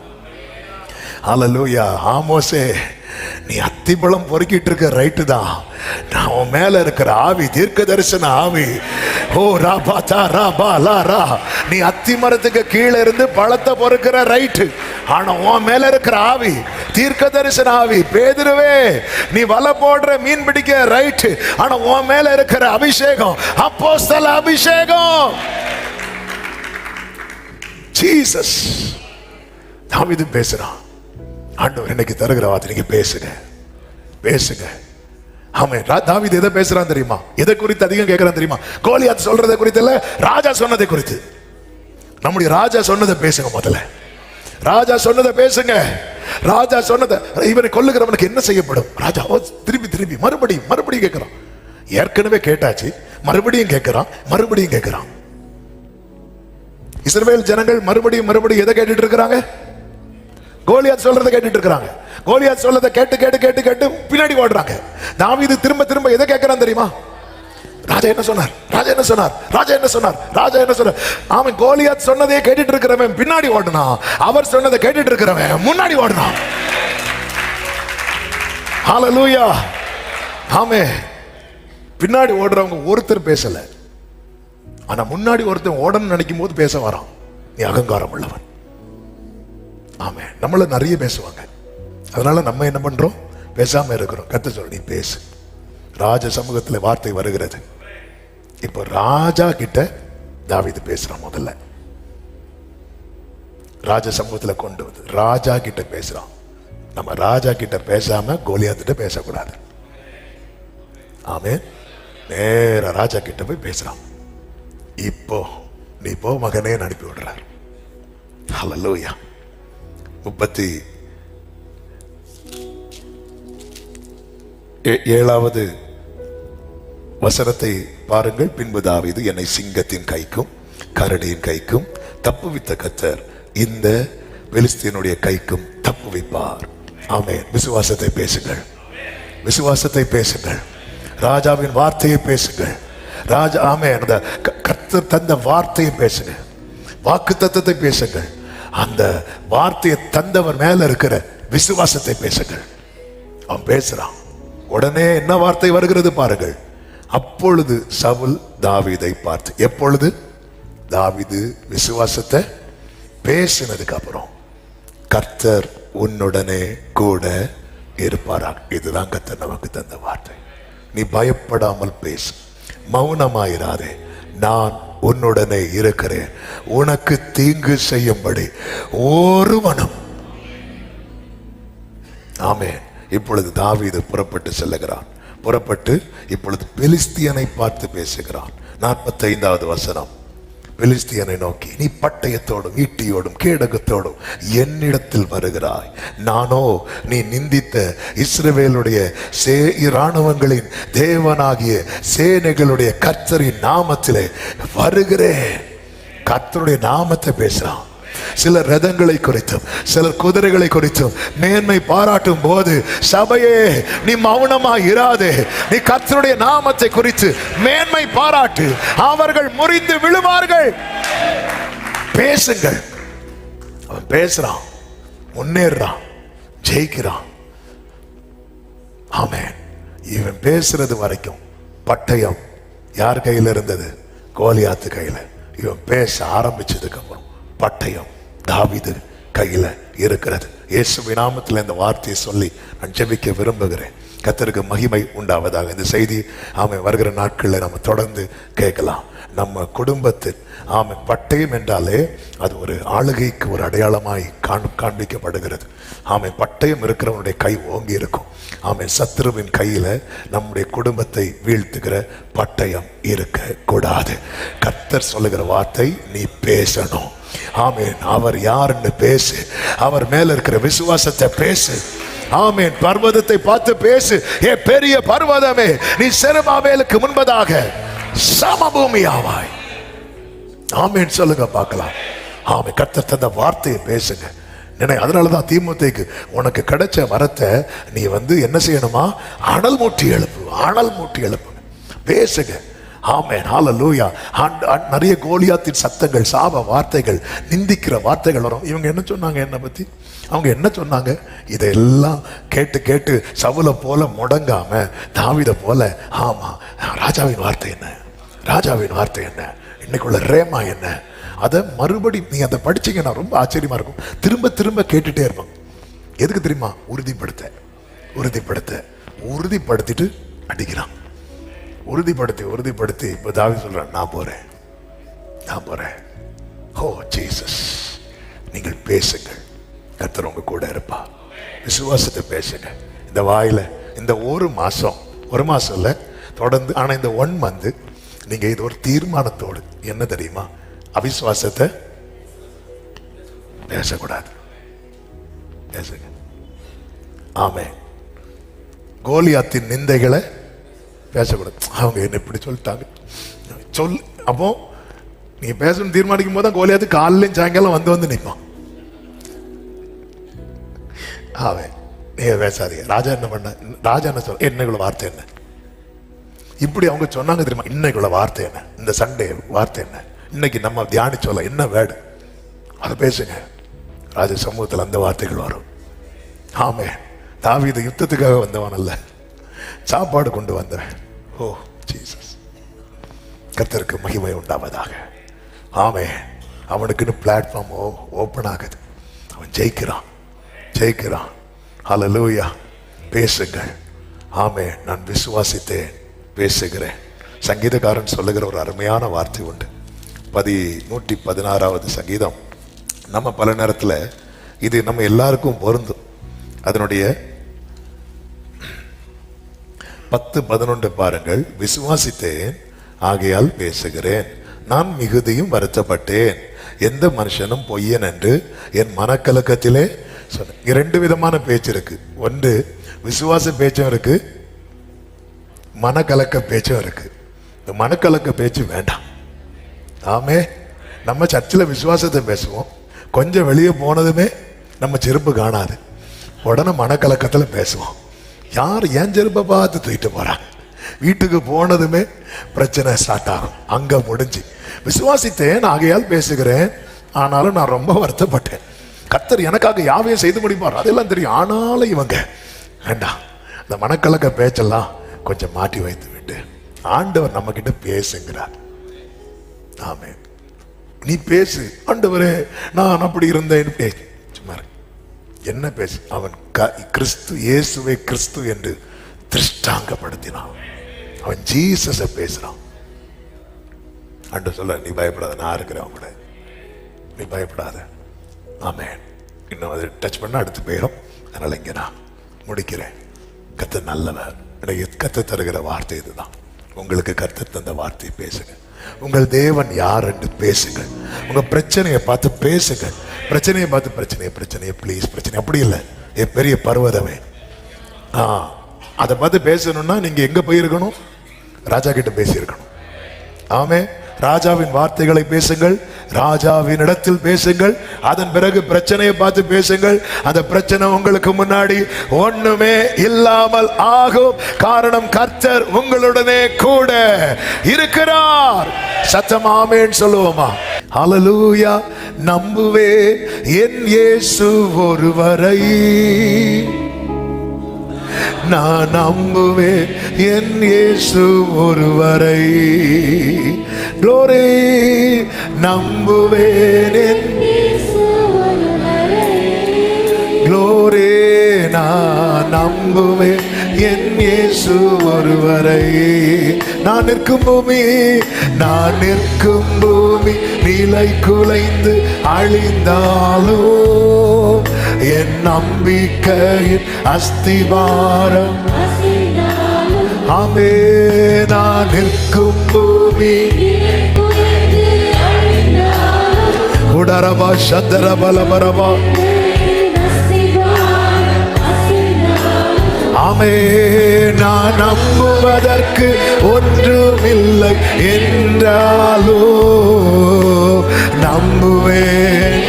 ஹல்லேலூயா. ஆமோசே, நீ அத்திப்பழம் பொறுக்கிட்டு இருக்க, ரைட்டு தான். நான் உன் மேல இருக்கிற ஆவி, தீர்க்க தரிசன ஆவி. ஓ ராபா தா ராபா லா ரா, நீ அத்தி மரத்துக்கு கீழே இருந்து பழத்தை பொறுக்கிற, ரைட்டு. ஆனா உன் மேல இருக்கிற ஆவி தீர்க்க தரிசன ஆவி. பேதுருவே, நீ வலை போடுற, மீன் பிடிக்க, ரைட்டு. ஆனா உன் மேல இருக்கிற அபிஷேகம் அப்போஸ்தல அபிஷேகம். ஜீசஸ். தாவீது பேசுறான். ஆண்டவர் இன்னைக்கு தருகிற வார்த்தை, நீங்க பேசுங்க, பேசுங்க. ஆமென். தாவீது எதை பேசுறான் தெரியுமா? எதை குறித்து அதிகம் கேட்கிறான் தெரியுமா? கோலியாத் சொல்றதை குறித்து இல்ல, ராஜா சொன்னதை குறித்து. நம்முடைய ராஜா சொன்னதை பேசுங்க. முதல்ல ராஜா சொன்னதை பேசுங்க. ராஜா சொன்னதை, இவனை கொல்லுகிறவனுக்கு என்ன செய்யப்படும்? ராஜா திருப்பி திருப்பி மறுபடியும் மறுபடியும் கேட்கிறான். ஏற்கனவே கேட்டாச்சு, மறுபடியும் கேட்கிறான், மறுபடியும் கேட்கிறான். இஸ்ரவேல் ஜனங்கள் மறுபடியும் மறுபடியும் எதை கேட்டுட்டு இருக்கிறாங்க? கோலியாத் சொல்றதை கேட்டுட்டு இருக்காங்க. கோலியாத் சொல்றதை கேட்டு கேட்டு கேட்டு கேட்டு பின்னாடி ஓடுறாங்க. தாவீது திரும்ப திரும்ப எதை கேட்கிறான் தெரியுமா? ராஜா என்ன சொன்னார், ராஜா என்ன சொன்னார், ராஜா என்ன சொன்னார், ராஜா என்ன சொன்னார். அவன் கோலியாத் சொன்னதே கேட்டுட்டு இருக்கிறவன் பின்னாடி ஓடுனான், அவர் சொன்னதை கேட்டுட்டு இருக்கிறவன் முன்னாடி ஓடுனான். ஹல்லேலூயா. ஆமே. பின்னாடி ஓடுறவங்க ஒருத்தர் பேசல, ஆனா முன்னாடி ஒருத்தர் ஓடணும்னு நினைக்கும் போது பேச வரான். நீ அகங்காரம் உள்ளவன். ஆமே. நம்மள நிறைய பேசுவாங்க, அதனால நம்ம என்ன பண்றோம்? பேசாம இருக்கிறோம். கர்த்தர் சொல்ற, நீ பேசு. ராஜ சமூகத்தில் வார்த்தை வருகிறது. இப்போ ராஜா கிட்ட தாவீது பேசுறான். முதல்ல ராஜ சமூகத்துல கொண்டு வந்து ராஜா கிட்ட பேசுறான். நம்ம ராஜா கிட்ட பேசாம கோலியாத்திட்ட பேசக்கூடாது. ஆமென். நேர ராஜா கிட்ட போய் பேசுறான். இப்போ நீ போ மகனே அனுப்பி விடுறார். ஹல்லேலூயா. 37வது வசனத்தை பாருங்கள். பின்பு தாவீது, என்னை சிங்கத்தின் கைக்கும் கரடியின் கைக்கும் தப்புவித்த கர்த்தர் இந்த பெலிஸ்தியனுடைய கைக்கும் தப்புவிப்பார். ஆமென். விசுவாசத்தை பேசுங்கள், விசுவாசத்தை பேசுங்கள், ராஜாவின் வார்த்தையை பேசுங்கள். ராஜா ஆமென். அந்த கர்த்தர் தந்த வார்த்தையை பேசுங்க, வாக்கு தத்தத்தை பேசுங்கள், அந்த வார்த்தையை தந்தவர் மேல இருக்கிற விசுவாசத்தை பேசுங்கள். அவன் பேசுறான். உடனே என்ன வார்த்தை வருகிறது பாருங்கள். அப்பொழுது சவுல் தாவீதை பார்த்து, எப்பொழுது தாவீது விசுவாசத்தை பேசினதுக்கு அப்புறம், கர்த்தர் உன்னுடனே கூட இருப்பாரா. இதுதான் கர்த்தர் நமக்கு தந்த வார்த்தை. நீ பயப்படாமல் பேசு, மௌனமாயிராதே, நான் உன்னுடனே இருக்கிறேன், உனக்கு தீங்கு செய்யும்படி ஒருவனும். ஆமென். இப்பொழுது தாவீது புறப்பட்டு செல்லுகிறான். புறப்பட்டு இப்பொழுது பெலிஸ்தியனை பார்த்து பேசுகிறான். 45வது வசனம். பெலிஸ்தியனை நோக்கி, நீ பட்டயத்தோடும் ஈட்டியோடும் கேடகத்தோடும் என்னிடத்தில் வருகிறாய், நானோ நீ நிந்தித்த இஸ்ரவேலுடைய இராணுவங்களின் தேவனாகிய சேனைகளுடைய கர்த்தரின் நாமத்திலே வருகிறேன். கர்த்தருடைய நாமத்தை பேசுறான். சிலர் ரதங்களை குறித்தும் சிலர் குதிரைகளை குறித்தும் மேன்மை பாராட்டும் போது, சபையே நீ மௌனமா இராதே, நீ கர்த்தருடைய நாமத்தை குறித்து மேன்மை பாராட்டு. அவர்கள் முறிந்து விழுவார்கள். பேசுங்கள். அவன் பேசுறான், முன்னேறான், ஜெயிக்கிறான். ஆமென். இவன் பேசுறது வரைக்கும் பட்டயம் யார் கையில இருந்தது? கோலியாத்து கையில. இவன் பேச ஆரம்பிச்சதுக்கு அப்புறம் பட்டயம் தாவீது கையில இருக்கிறது. இயேசுவின் நாமத்தில் இந்த வார்த்தையை சொல்லி நான் ஜெபிக்க விரும்புகிறேன். கர்த்தருக்கு மகிமை உண்டாவதாக. இந்த செய்தி வருகிற நாட்களில் நம்ம தொடர்ந்து கேட்கலாம். நம்ம குடும்பத்தில் பட்டயம் என்றாலே அது ஒரு ஆளுகைக்கு ஒரு அடையாளமாய் காண்பிக்கப்படுகிறது. பட்டயம் இருக்கிறவனுடைய கை ஓங்கி இருக்கும். சத்துருவின் கையில நம்முடைய குடும்பத்தை வீழ்த்துகிற பட்டயம் இருக்க கூடாது. கர்த்தர் சொல்லுகிற வார்த்தை, நீ பேசணும். ஆமென். அவர் யாருன்னு பேசு, அவர் மேல இருக்கிற விசுவாசத்தை பேசு. ஆமென். பர்வதத்தை பார்த்து பேசு, ஏ பெரிய பர்வதமே, நீ செருபாபேலுக்கு முன்பதாக சமபூமியாவாய். ஆமென். சொல்லுங்க பார்க்கலாம். ஆமென். கர்த்தர் தந்த வார்த்தையை பேசுங்க. அதனாலதான் தீமோத்தேயுக்கு உனக்கு கிடைச்ச வரத்தை நீ என்ன செய்யணுமா? அனல் மூட்டி எழுப்பு, அனல் மூட்டி எழுப்பு, பேசுங்க. ஆமென். ஹல்லேலூயா. நிறைய கோலியாத்தின் சத்தங்கள், சாப வார்த்தைகள், நிந்திக்கிற வார்த்தைகள் வரும். இவங்க என்ன சொன்னாங்க என்ன பத்தி? அவங்க என்ன சொன்னாங்க? இதெல்லாம் கேட்டு கேட்டு சவுலை போல முடங்காம தாவீதை போல, ஆமா ராஜாவின் வார்த்தை என்ன, ராஜாவின் வார்த்தை என்ன, இன்னைக்குள்ள ரேமா என்ன, அதை மறுபடி நீ அதை படிச்சீங்கன்னா ரொம்ப ஆச்சரியமா இருக்கும். திரும்ப திரும்ப கேட்டுட்டே இருப்பாங்க. எதுக்கு தெரியுமா? உறுதிப்படுத்த, உறுதிப்படுத்த, உறுதிப்படுத்திட்டு அடிக்கிறான். உறுதிப்படுத்தி உறுதிப்படுத்தி இப்ப தாவீது சொல்றான், நான் போறேன், நான் போறேன். ஓ ஜீசஸ். நீங்கள் பேசுங்கள், கர்த்தர் உங்க கூட இருப்பா. விசுவாசத்தை பேசுங்க. இந்த வாயில இந்த ஒரு மாசம் இல்ல தொடர்ந்து, ஆனா இந்த 1 month நீங்க இது ஒரு தீர்மானத்தோடு, என்ன தெரியுமா? அவிசுவாசத்தை பேசக்கூடாது. பேசுங்க. ஆமென். கோலியாத்தின் நிந்தைகளை பேசக்கூடாது. அவங்க என்ன இப்படி சொல்லிட்டாங்க அப்போ நீங்க பேசணும் தீர்மானிக்கும் போது கோலியாத்து காலையிலும் சாயங்காலம் வந்து நிற்பான். அவன் நீங்க பேசாதீங்க. ராஜா என்ன பண்ண? ராஜா என்ன சொல்ல? என்னைக்குள்ள வார்த்தை என்ன? இப்படி அவங்க சொன்னாங்க தெரியுமா? இன்னைக்குள்ள வார்த்தை என்ன? இந்த சண்டே வார்த்தை என்ன? இன்னைக்கு நம்ம தியானிச்சோல என்ன வேர்டு, அதை பேசுங்க. ராஜ சமூகத்தில் அந்த வார்த்தைகள் வரும். ஆமென். தாவீது யுத்தத்துக்காக வந்தவன் அல்ல, சாப்பாடு கொண்டு வந்தவன். ஓ ஜீசஸ். கர்த்தருக்கு மகிமை உண்டாவதாக. ஆமென். அவனுக்குன்னு பிளாட்ஃபார்ம் ஓப்பன் ஆகுது. அவன் ஜெயிக்கிறான், ஜெயிக்கிறான். ஹல்லேலூயா. பேசுங்கள். ஆமென். நான் விசுவாசித்தேன், பேசுகிறேன். சங்கீதக்காரன் சொல்லுகிற ஒரு அருமையான வார்த்தை உண்டு. 116வது சங்கீதம் நம்ம பல நேரத்தில் இது நம்ம எல்லாருக்கும் பொருந்தும். அதனுடைய 10-11 பாருங்கள். விசுவாசித்தேன் ஆகையால் பேசுகிறேன், நான் மிகுதியும் வருத்தப்பட்டேன், எந்த மனுஷனும் பொய்யன் என்று என் மனக்கலக்கத்திலே சொன்னேன். 2 விதமான பேச்சு இருக்கு. ஒன்று விசுவாச பேச்சும் இருக்கு, மனக்கலக்க பேச்சும் இருக்கு. இந்த மனக்கலக்க பேச்சு வேண்டாம். ஆமே, நம்ம சர்ச்சில் விசுவாசத்தை பேசுவோம், கொஞ்சம் வெளியே போனதுமே நம்ம செருப்பு காணாது, உடனே மனக்கலக்கத்தில் பேசுவோம். யார் ஏன் செருப்பை பார்த்து தூக்கிட்டு போறாங்க, வீட்டுக்கு போனதுமே பிரச்சனை ஸ்டார்ட் ஆகும். அங்க முடிஞ்சு விசுவாசித்தேன் ஆகையால் பேசுகிறேன், ஆனாலும் நான் ரொம்ப வருத்தப்பட்டேன், கர்த்தர் எனக்காக யாவையும் செய்து முடிப்பார், அதெல்லாம் தெரியும், ஆனாலும் இவங்க வேண்டாம். இந்த மனக்கலக்க பேச்செல்லாம் கொஞ்சம் மாற்றி வைத்து விட்டு ஆண்டவர் நம்ம கிட்ட பேசுங்கிறார். ஆமே, நீ பேசு ஆண்டவரே, நான் அப்படி இருந்தேன் பேசு. சும்மா என்ன பேசு? அவன் கிறிஸ்து இயேசுவை கிறிஸ்து என்று திருஷ்டாங்கப்படுத்தினான். அவன் ஜீசஸை பேசுறான். அன்று சொல்ல, நீ பயப்படாத, நான் இருக்கிறேன் அவங்கள, நீ பயப்படாத. ஆமென். இன்னும் அதை டச் பண்ண அடுத்து போயிடும். அதனால இங்க நான் முடிக்கிறேன். கர்த்தர் நல்லவர். எனக்கு கர்த்தர் தருகிற வார்த்தை இதுதான். உங்களுக்கு கர்த்தர் தந்த வார்த்தையை பேசுங்க. உங்கள் தேவன் யார் என்று பேசுங்க. உங்க பிரச்சனையை பார்த்து பேசுங்க. பிரச்சனையை பார்த்து பிரச்சனையை ப்ளீஸ், பிரச்சனை அப்படி இல்லை, பெரிய பர்வதமே. அதை பார்த்து பேசணும்னா நீங்க எங்க போயிருக்கணும்? ராஜா கிட்ட பேசியிருக்கணும். ஆமே, ராஜாவின் வார்த்தைகளை பேசுங்கள், ராஜாவின் இடத்தில் பேசுங்கள். அதன் பிறகு பிரச்சனையை பார்த்து பேசுங்கள். அந்த பிரச்சனை உங்களுக்கு முன்னாடி ஒண்ணுமே இல்லாமல் ஆகும். காரணம், கர்த்தர் உங்களுடனே கூட இருக்கிறார். சத்தம் ஆமென் சொல்லுவோமா? ஹல்லேலூயா. நம்புவேன் என் இயேசு ஒருவரை, நான் நம்புவேன் என் இயேசு ஒருவரை. க்ளோரி. நம்புவேன் என் க்ளோரி, நான் நம்புவேன் என் இயேசு ஒருவரை. நான் நிற்கும் பூமி நிலை குலைந்து அழிந்தாலும் என் நம்பிக்கையின் அஸ்திவாரம். ஆமே, நான் நிற்கும் பூமி உடரபா சந்தரபலபரபா. ஆமே, நான் நம்புவதற்கு ஒன்றுமில்லை என்றாலோ நம்புவேன்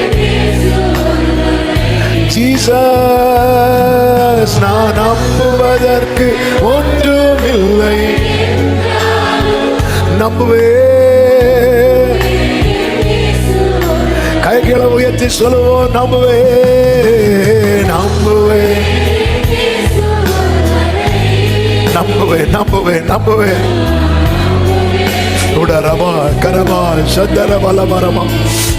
ஜீசஸ். நான் நம்புவதற்கு ஒன்றுமில்லை, நம்புவேன். கைகளை உயர்த்தி சொல்லுவோம், நம்புவேன், நம்புவேன், நம்புவேன், நம்புவேன், நம்புவேன். உடரபா கரபா சந்தரபலபரமா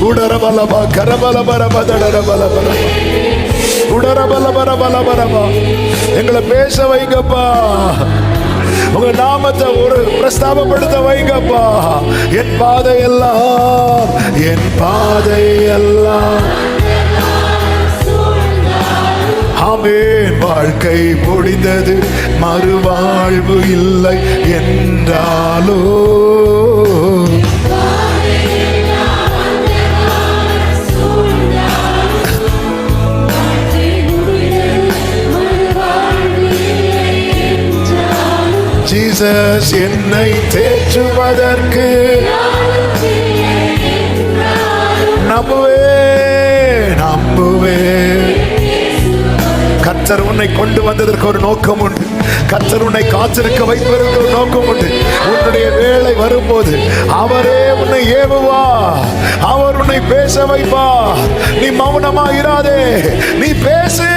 உடரபலபா கரபலபரபா தடரபலபரபா உடரபலபரபலபரபா. எங்களை பேச வைங்கப்பா, உங்க நாமத்தை ஒரு பிரஸ்தாபப்படுத்த வைங்கப்பா. என் பாதையெல்லாம் ஆமென். வாழ்க்கை முடிந்தது, மறுவாழ்வு இல்லை என்றாலோ ஜீசஸ் என்னை தேற்றுவதற்கு நம்புவேன். கர்த்தர் உன்னை கொண்டு வந்ததற்கு ஒரு நோக்கம் உண்டு. கர்த்தர் உன்னை காத்திருக்க வைப்பதற்கு ஒரு நோக்கம் உண்டு. உன்னுடைய வேலை வரும்போது அவரே உன்னை ஏவுவா, அவர் உன்னை பேச வைப்பா. நீ மௌனமா இராதே, நீ பேசு,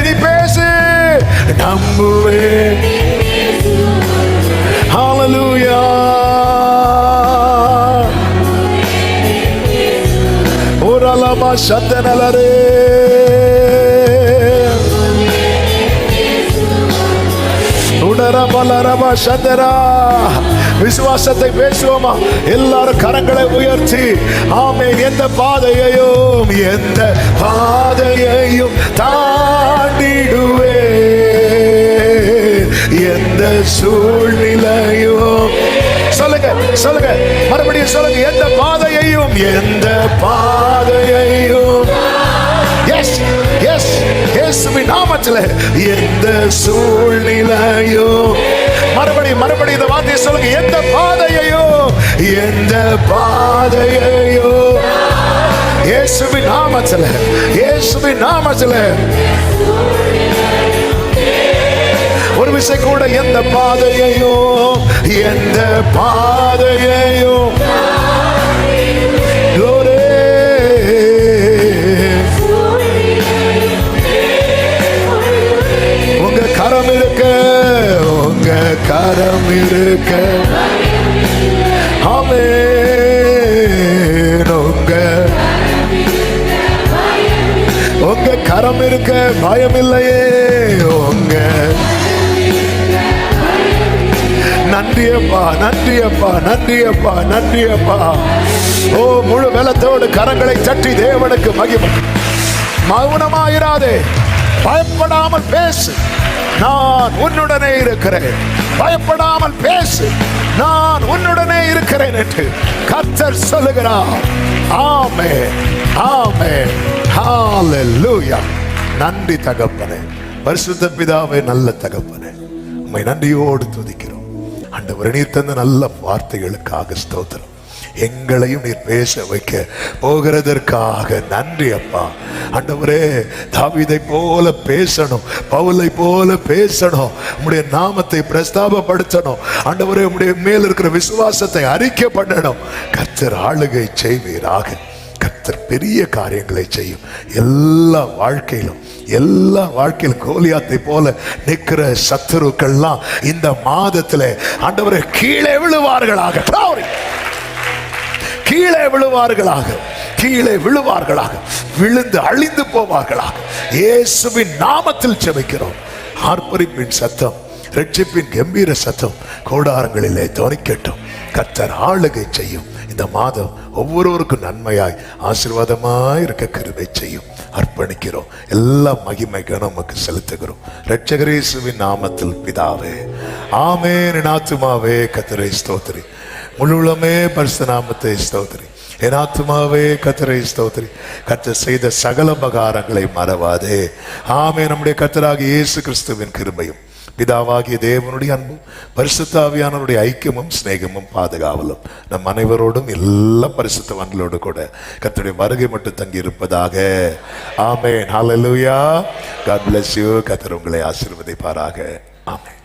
நீ பேசு. நம்புவேன். ஹல்லேலூயா. ஓரலமா சத்தனலரே. உடரபலரப சந்தரா. விசுவாசத்தை பேசுவோமா? எல்லாரும் கரங்களை உயர்த்தி ஆமென். எந்த பாதையையும் தாண்டிடுவே, எந்த சூழ்நிலையும். சொல்லுங்க சொல்லுங்க, மறுபடியும் சொல்லுங்க. எந்த பாதையையும் எஸ் எஸ் இயேசுவின் நாமத்திலே எந்த சூழ்நிலையும். மறுபடியும் இந்த வார்த்தையை சொல்லுங்க. எந்த பாதையையும் இயேசுவின் நாமத்திலே ஒரு விஷயம் கூட. எந்த பாதையையும் உங்க கரம் இருக்க ஆமென். உங்க கரம் இருக்க பயம் இல்லையே. நன்றியப்பா. ஓ, முழு பலத்தோடு கரங்களை தட்டி தேவனுக்கு மகிமை. மௌனமாயிராதே, பயப்படாமல் பேசு. நான் உன்னுடனே இருக்கிறேன். பயப்படாமல் பேசு, நான் உன்னுடனே இருக்கிறேன் என்று கர்த்தர் சொல்லுகிறார். ஆமென், ஆமென், ஹல்லேலூயா. நன்றி தகப்பனே, பரிசுத்த பிதாவே, நல்ல தகப்பனே, உம்மை நன்றியோடு துதிக்கிறோம். ஆண்டவரே, நீர் தந்த நல்ல வார்த்தைகளுக்காக ஸ்தோத்திரம். எங்களையும் நீர் பேச வைக்க போகிறதற்காக நன்றி அப்பா. ஆண்டவரே, தாவீதை போல பேசணும், பவுலை போல பேசணும், உம்முடைய நாமத்தை பிரஸ்தாபப்படுத்தணும். ஆண்டவரே, உம்முடைய மேல் இருக்கிற விசுவாசத்தை அறிக்கை பண்ணணும். கர்த்தர் ஆளுகை செய்வீராக. கர்த்தர் பெரிய காரியங்களை செய்யும். எல்லா வாழ்க்கையிலும் கோலியாத்தை போல நிற்கிற சத்துருக்கள்லாம் இந்த மாதத்திலே ஆண்டவரே கீழே விழுவார்களாக, விழுந்து அழிந்து போவார்களாக. இயேசுவின் நாமத்தில் ஜெபிக்கிறோம். ஆர்ப்பரிப்பின் சத்தம், ரட்சிப்பின் கம்பீர சத்தம் கூடாரங்களிலே தொனிக்கட்டும். கர்த்தர் ஆளுகை செய்யும். இந்த மாதம் ஒவ்வொருவருக்கும் நன்மையாய் ஆசீர்வாதமாய் இருக்க கிருபை செய்யும். அர்ப்பணிக்கிறோம். எல்லா மகிமை நமக்கு செலுத்துகிறோம். இரட்சகர் இயேசுவின் நாமத்தில் பிதாவே, ஆமென். என் ஆத்துமாவே கர்த்தரை ஸ்தோத்திரி, முழுவதுமே பரிசுத்த நாமத்தை ஸ்தோத்திரி. என் ஆத்துமாவே கர்த்தரை ஸ்தோத்திரி. கர்த்தர் செய்த சகல உபகாரங்களை மறவாதே. ஆமென். நம்முடைய கர்த்தராகிய இயேசு கிறிஸ்துவின் கிருபையும் பிதாவாகிய தேவனுடைய அன்பும் பரிசுத்த ஆவியானவருடைய ஐக்கியமும் சிநேகமும் பாதுகாவலும் நம் அனைவரோடும் எல்லா பரிசுத்தவான்களோடு கூட கர்த்தருடைய வருகை மட்டும் தங்கி இருப்பதாக. ஆமென். ஹல்லேலூயா. God bless you. கர்த்தர் உங்களை ஆசீர்வதிப்பாராக. ஆமென்.